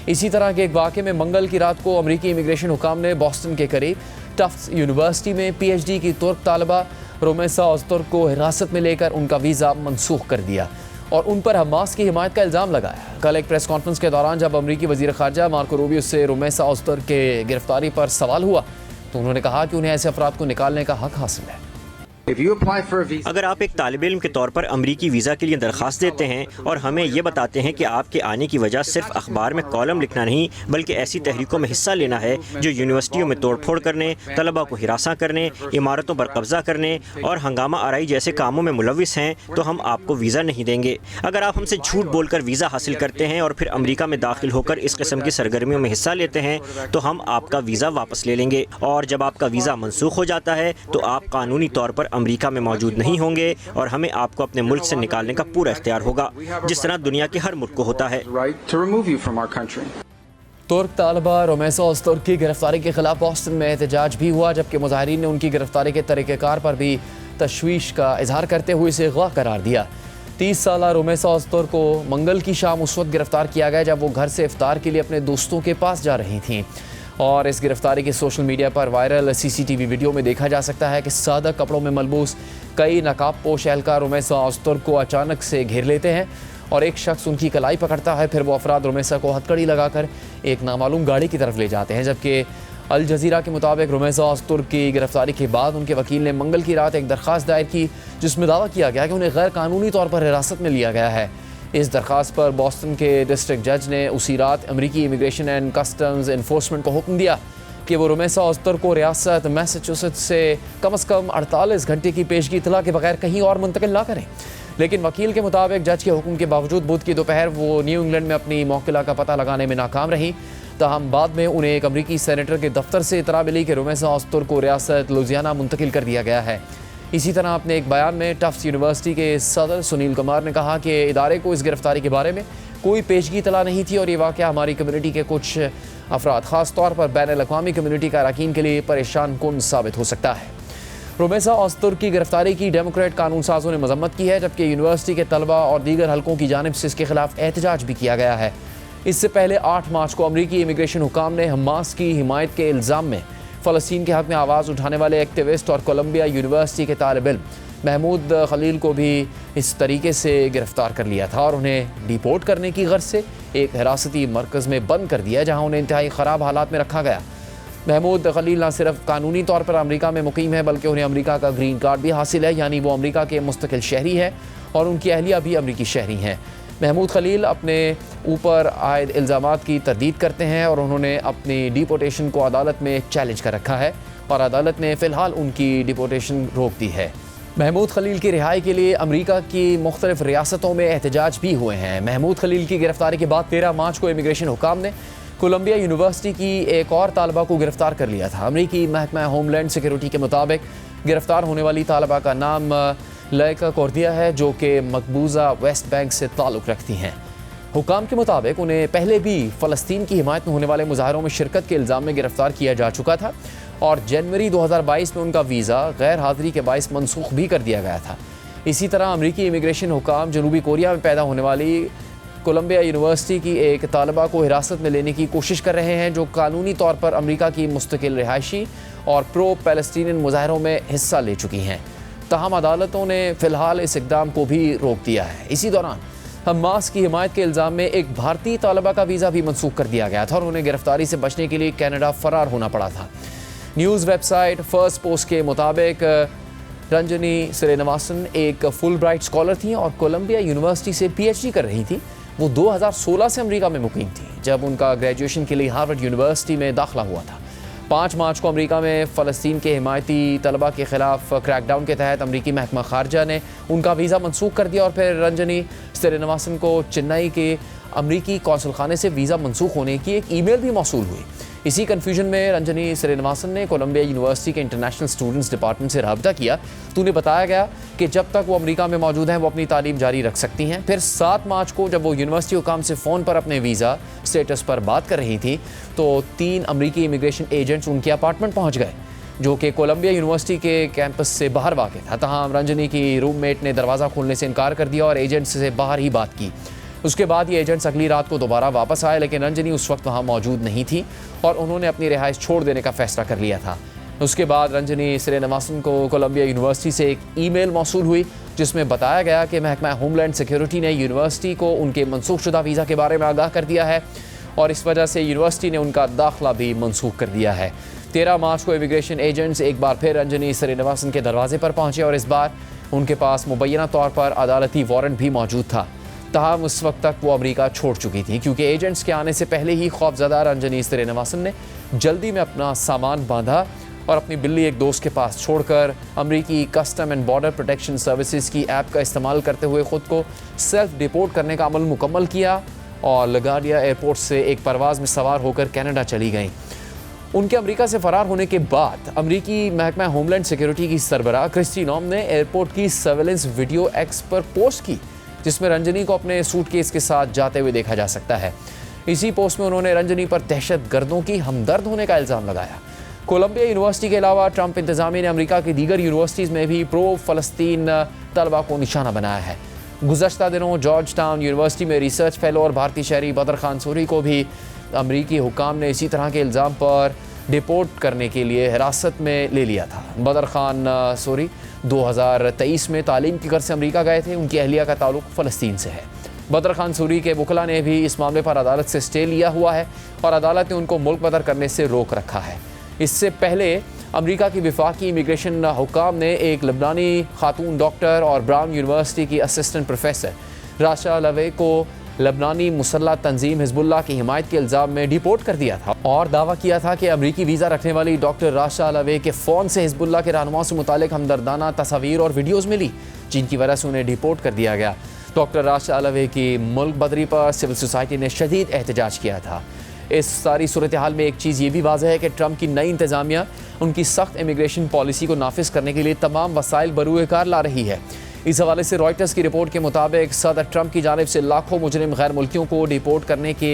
इसी तरह के एक वाक़े में मंगल की रात को अमरीकी इमिग्रेशन हुक्काम ने बॉस्टन के करीब टफ्ट्स यूनिवर्सिटी में PhD की तुर्क तालिबा रोमेसा ओज़तुर्क को हिरासत में लेकर उनका वीज़ा मनसूख कर दिया और उन पर हमास की हिमायत का इल्ज़ाम लगाया। कल एक प्रेस कॉन्फ्रेंस के दौरान जब अमरीकी वज़ीर ख़ारजा मार्को रूबियो से रोमेसा ओज़तुर्क के गिरफ्तारी पर सवाल हुआ तो उन्होंने कहा कि उन्हें ऐसे अफराद को निकालने का हक हासिल है। अगर आप एक तालिब इल्म के तौर पर अमरीकी वीज़ा के लिए दरख्वास्त देते हैं और हमें ये बताते हैं कि आपके आने की वजह सिर्फ अखबार में कॉलम लिखना नहीं बल्कि ऐसी तहरीकों में हिस्सा लेना है जो यूनिवर्सिटियों में तोड़ फोड़ करने, तलबा को हिरासा करने, इमारतों पर कब्जा करने और हंगामा आराई जैसे कामों में मुलविस हैं तो हम आपको वीज़ा नहीं देंगे। अगर आप हमसे झूठ बोलकर वीज़ा हासिल करते हैं और फिर अमरीका में दाखिल होकर इस किस्म की सरगर्मियों में हिस्सा लेते हैं तो हम आपका वीज़ा वापस ले लेंगे और जब आपका वीज़ा मनसूख हो जाता है तो आप कानूनी तौर पर अमरीका में मौजूद नहीं होंगे और हमें आपको अपने मुल्क से निकालने का पूरा इख्तियार होगा, जिस तरह दुनिया के हर मुल्क को होता है। तुर्क तालिबा रोमेसा ओज़तुर्क की गिरफ्तारी के खिलाफ बॉस्टन में एहतजाज भी हुआ जबकि मुजाहिरीन ने उनकी गिरफ्तारी के तरीक़ेकार पर भी तशवीश का इजहार करते हुए इसे गवा करार दिया। 30 साला रोमेसा ओज़तुर्क को मंगल की शाम उस वक्त गिरफ्तार किया गया जब वो घर से इफ्तार के लिए अपने दोस्तों के पास जा रही थीं और इस गिरफ्तारी के सोशल मीडिया पर वायरल CCTV वीडियो में देखा जा सकता है कि सादा कपड़ों में मलबूस कई नकाबपोश एहलकार रोमेसा ओज़तुर्क को अचानक से घेर लेते हैं और एक शख्स उनकी कलाई पकड़ता है। फिर वो अफराद रोमेसा को हथकड़ी लगाकर एक नामालूम गाड़ी की तरफ ले जाते हैं जबकि अल जज़ीरा के मुताबिक रोमेसा ओज़तुर्क की गिरफ्तारी के बाद उनके वकील ने मंगल की रात एक दरख्वास्त दायर की जिसमें दावा किया गया कि उन्हें गैर कानूनी तौर पर हिरासत में लिया गया है। इस दरख्वास्त पर बॉस्टन के डिस्ट्रिक्ट जज ने उसी रात अमरीकी इमिग्रेशन एंड कस्टम्स इन्फोर्समेंट को हुक्म दिया कि वो रोमेसा ओज़तुर्क को रियासत मैसाचुसेट्स से कम 48 घंटे की पेशगी इतला के बगैर कहीं और मुंतकिल ना करें। लेकिन वकील के मुताबिक जज के हुक्म के बावजूद बुध की दोपहर वो न्यू इंग्लैंड में अपनी मौकिला का पता लगाने में नाकाम रही। ताहम बाद में उन्हें एक अमरीकी सेनेटर के दफ्तर से इतला मिली कि रोमेसा ओज़तुर्क को रियासत लुजियाना मुंतकिल कर दिया गया है। इसी तरह अपने एक बयान में टफ्ट्स यूनिवर्सिटी के सदर सुनील कुमार ने कहा कि इदारे को इस गिरफ्तारी के बारे में कोई पेशगी इतला नहीं थी और ये वाक़या हमारी कम्यूनिटी के कुछ अफराद ख़ास तौर पर बैन अल-अक़वामी कम्यूनिटी का अरकान के लिए परेशान कुन साबित हो सकता है। रोमेसा ओज़तुर्क की गिरफ्तारी की डेमोक्रेट कानून साजों ने मजम्मत की है जबकि यूनिवर्सिटी के तलबा और दीगर हलकों की जानिब से इसके खिलाफ एहतजाज भी किया गया है। इससे पहले 8 मार्च को अमरीकी इमिग्रेशन हुक्काम ने हमास की हिमायत के इल्ज़ाम में फ़लस्तीन के हक़ में आवाज़ उठाने वाले एक्टिविस्ट और कोलंबिया यूनिवर्सिटी के तालिब इल्म महमूद खलील को भी इस तरीके से गिरफ़्तार कर लिया था और उन्हें डिपोर्ट करने की गर्ज से एक हिरासती मरकज़ में बंद कर दिया जहाँ उन्हें इंतहाई ख़राब हालात में रखा गया। महमूद खलील न सिर्फ कानूनी तौर पर अमरीका में मुकीम है बल्कि उन्हें अमरीका का ग्रीन कार्ड भी हासिल है, यानी वो अमरीका के मुस्तकिल शहरी है और उनकी अहलिया भी अमरीकी शहरी हैं। महमूद खलील अपने ऊपर आयद इल्ज़ामात की तरदीद करते हैं और उन्होंने अपनी डिपोर्टेशन को अदालत में चैलेंज कर रखा है और अदालत ने फ़िलहाल उनकी डिपोर्टेशन रोक दी है। महमूद खलील की रिहाई के लिए अमरीका की मुख्तलिफ रियासतों में एहतजाज भी हुए हैं। महमूद खलील की गिरफ्तारी के बाद 13 मार्च को इमिग्रेशन हुक्काम ने कोलंबिया यूनिवर्सिटी की एक और तालिबा को गिरफ्तार कर लिया था। अमरीकी महकमा होमलैंड सिक्योरिटी के मुताबिक गिरफ्तार होने वाली तालिबा का नाम लैका कोर्दिया है जो कि मकबूजा वेस्ट बैंक से ताल्लुक़ रखती हैं। हुकाम के मुताबिक उन्हें पहले भी फ़लस्तीन की हिमायत में होने वाले मुजाहरों में शिरकत के इल्ज़ाम में गिरफ्तार किया जा चुका था और जनवरी 2022 में उनका वीज़ा गैर हाज़िरी के बाइस मनसूख भी कर दिया गया था। इसी तरह अमरीकी इमिग्रेशन हुकाम जनूबी कोरिया में पैदा होने वाली कोलंबिया यूनिवर्सिटी की एक तालिबा को हिरासत में लेने की कोशिश कर रहे हैं जो कानूनी तौर पर अमरीका की मुस्तकिल रिहायशी और प्रो पैलेस्टीनियन मुजाहरों में हिस्सा ले चुकी हैं। ताहम अदालतों ने फ़िलहाल इस इक़दाम को भी रोक दिया है। इसी दौरान हमास की हिमायत के इल्ज़ाम में एक भारतीय तालिबा का वीज़ा भी मनसूख कर दिया गया था और उन्हें गिरफ्तारी से बचने के लिए कनाडा फ़रार होना पड़ा था। न्यूज़ वेबसाइट फर्स्ट पोस्ट के मुताबिक रंजनी श्रीनिवासन एक फुल ब्राइट स्कॉलर थी और कोलंबिया यूनिवर्सिटी से PhD कर रही थी। वो 2016 से अमेरिका में मुकीम थी जब उनका ग्रेजुएशन के लिए हार्वर्ड यूनिवर्सिटी में दाखिला हुआ था। 5 मार्च को अमेरिका में फ़लस्तीन के हिमायती तलबा के ख़िलाफ़ क्रैकडाउन के तहत अमेरिकी महकमा ख़ारजा ने उनका वीज़ा मनसूख कर दिया और फिर रंजनी श्रीनिवासन को चेन्नई के अमेरिकी कौंसल खाने से वीज़ा मनसूख होने की एक ईमेल भी मौसूल हुई। इसी कन्फ्यूजन में रंजनी श्रीनिवासन ने कोलंबिया यूनिवर्सिटी के इंटरनेशनल स्टूडेंट्स डिपार्टमेंट से रब्ता किया तो उन्हें बताया गया कि जब तक वो अमेरिका में मौजूद हैं वो अपनी तालीम जारी रख सकती हैं। फिर 7 मार्च को जब वो यूनिवर्सिटी हुकाम से फ़ोन पर अपने वीज़ा स्टेटस पर बात कर रही थी तो 3 अमेरिकी इमिग्रेशन एजेंट्स उनके अपार्टमेंट पहुँच गए। जो कि कोलंबिया यूनिवर्सिटी के कैंपस से बाहर वाक़ था। तमाम रंजनी की रूममेट ने दरवाज़ा खोलने से इनकार कर दिया और एजेंट्स से बाहर ही बात की। उसके बाद ये एजेंट्स अगली रात को दोबारा वापस आए, लेकिन रंजनी उस वक्त वहाँ मौजूद नहीं थी और उन्होंने अपनी रिहाइश छोड़ देने का फ़ैसला कर लिया था। उसके बाद रंजनी श्रीनिवासन को कोलंबिया यूनिवर्सिटी से एक ईमेल मौसूल हुई जिसमें बताया गया कि महकमा होमलैंड सिक्योरिटी ने यूनिवर्सिटी को उनके मनसूख शुदा वीज़ा के बारे में आगाह कर दिया है और इस वजह से यूनिवर्सिटी ने उनका दाखिला भी मनसूख कर दिया है। 13 मार्च को इमिग्रेशन एजेंट्स एक बार फिर रंजनी श्रीनिवासन के दरवाजे पर पहुँचे और इस बार उनके पास मुबैना तौर पर अदालती वारंट भी मौजूद था। ताहम उस वक्त तक वो अमेरिका छोड़ चुकी थी क्योंकि एजेंट्स के आने से पहले ही खौफजदा रंजनी श्रीनिवासन ने जल्दी में अपना सामान बांधा और अपनी बिल्ली एक दोस्त के पास छोड़कर अमेरिकी custom and border protection services की ऐप का इस्तेमाल करते हुए ख़ुद को सेल्फ डिपोर्ट करने का अमल मुकम्मल किया और लगाडिया एयरपोर्ट से एक परवाज़ में सवार होकर कनाडा चली गईं। उनके अमेरिका से फ़रार होने के बाद अमेरिकी महकमा होमलैंड सिक्योरिटी की सरबराह क्रिस्टी नॉम ने एयरपोर्ट की सर्वेलेंस वीडियो एक्स पर पोस्ट की जिसमें रंजनी को अपने सूटकेस के साथ जाते हुए देखा जा सकता है। इसी पोस्ट में उन्होंने रंजनी पर दहशतगर्दों की हमदर्द होने का इल्ज़ाम लगाया। कोलंबिया यूनिवर्सिटी के अलावा ट्रंप इंतज़ामिया ने अमेरिका की दीगर यूनिवर्सिटीज़ में भी प्रो फ़लस्तीन तलबा को निशाना बनाया है। गुज़श्ता दिनों जॉर्ज टाउन यूनिवर्सिटी में रिसर्च फेलो और भारतीय शहरी बदर खान सूरी को भी अमेरिकी हुकाम ने इसी तरह के इल्ज़ाम पर डिपोर्ट करने के लिए हिरासत में ले लिया था। बदर खान सूरी 2023 में तालीम की गर्ज से अमेरिका गए थे। उनकी अहलिया का ताल्लुक फ़लस्तीन से है। बदर खान सूरी के वकला ने भी इस मामले पर अदालत से स्टे लिया हुआ है और अदालत ने उनको मुल्क बदर करने से रोक रखा है। इससे पहले अमेरिका की विफाकी इमिग्रेशन हुकाम ने एक लबनानी खातून डॉक्टर और ब्राउन यूनिवर्सिटी की असिस्टेंट प्रोफेसर राशा लवे को लबनानी मुसल्ला तंजीम हिजबुल्लाह की हिमायत के इल्ज़ाम में डिपोर्ट कर दिया था और दावा किया था कि अमेरिकी वीज़ा रखने वाली डॉक्टर राशा लवे के फ़ोन से हिजबुल्लाह के रहनुमाओं से मुतालिक हमदर्दाना तस्वीर और वीडियोज़ मिली जिनकी वजह से उन्हें डिपोर्ट कर दिया गया। डॉक्टर राशा लवे की मुल्क बदरी पर सिविल सोसाइटी ने शदीद एहतजाज किया था। इस सारी सूरत हाल में एक चीज़ ये भी वाज़ह है कि ट्रंप की नई इंतज़ामिया उनकी सख्त इमिग्रेशन पॉलिसी को नाफिज करने के लिए तमाम वसाइल बरूए कार ला रही है। इस हवाले से रॉयटर्स की रिपोर्ट के मुताबिक सदर ट्रंप की जानिब से लाखों मुजरिम गैर मुल्कियों को डिपोर्ट करने के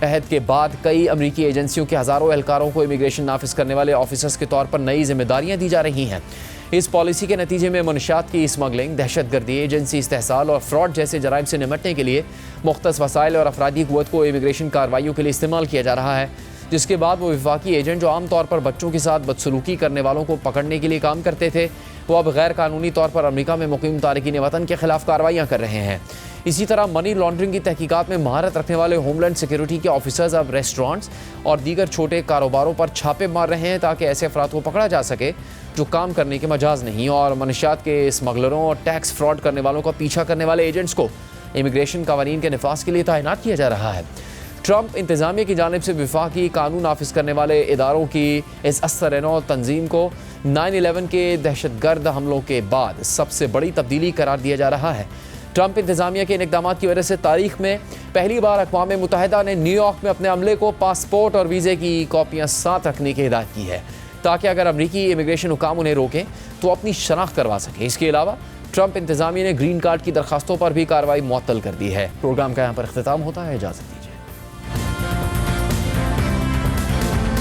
अहद के बाद कई अमरीकी एजेंसियों के हज़ारों एहलकारों को इमिग्रेशन नाफिज करने वाले ऑफिसर्स के तौर पर नई जिम्मेदारियाँ दी जा रही हैं। इस पॉलिसी के नतीजे में मनशात की स्मगलिंग, दहशतगर्दी, एजेंसी इस्तेहसाल और फ्रॉड जैसे जराइम से निपटने के लिए मुख्तस वसाइल और अफरादी क़ुव्वत को इमिग्रेशन कार्रवाइयों के लिए इस्तेमाल किया जा रहा है, जिसके बाद वो विफाकी एजेंट जो आमतौर पर बच्चों के साथ बदसलूकी करने वालों को पकड़ने के लिए काम करते थे, वो अब गैर कानूनी तौर पर अमेरिका में मुकीम तारकीन वतन के खिलाफ कार्रवाइयाँ कर रहे हैं। इसी तरह मनी लॉन्ड्रिंग की तहकीकात में महारत रखने वाले होमलैंड सिक्योरिटी के ऑफिसर्स अब रेस्टोरेंट्स और दीगर छोटे कारोबारों पर छापे मार रहे हैं ताकि ऐसे अफराद को पकड़ा जा सके जो काम करने के मजाज नहीं और मनशियात के स्मगलरों और टैक्स फ्रॉड करने वालों का पीछा करने वाले एजेंट्स को इमिग्रेशन कवानीन के नफाज के लिए तैनात किया जा रहा है। ट्रंप इंतज़ामिया की जानिब से विफाकी कानून नाफिज करने वाले इदारों की इस असर-ए-नौ तंजीम को 9/11 के दहशतगर्द हमलों के बाद सबसे बड़ी तब्दीली करार दिया जा रहा है। ट्रंप इंतज़ामिया के इन इक़दामात की वजह से तारीख में पहली बार अक़वाम मुत्तहिदा ने न्यूयॉर्क में अपने अमले को पासपोर्ट और वीज़े की कॉपियाँ साथ रखने की हिदायत की है ताकि अगर अमरीकी इमिग्रेशन हुकाम उन्हें रोकें तो अपनी शनाख्त करवा सकें। इसके अलावा ट्रंप इंतज़ामिया ने ग्रीन कार्ड की दरखास्तों पर भी कार्रवाई मुअत्तल कर दी है। प्रोग्राम का यहाँ पर इख्तिताम होता है। इजाज़त।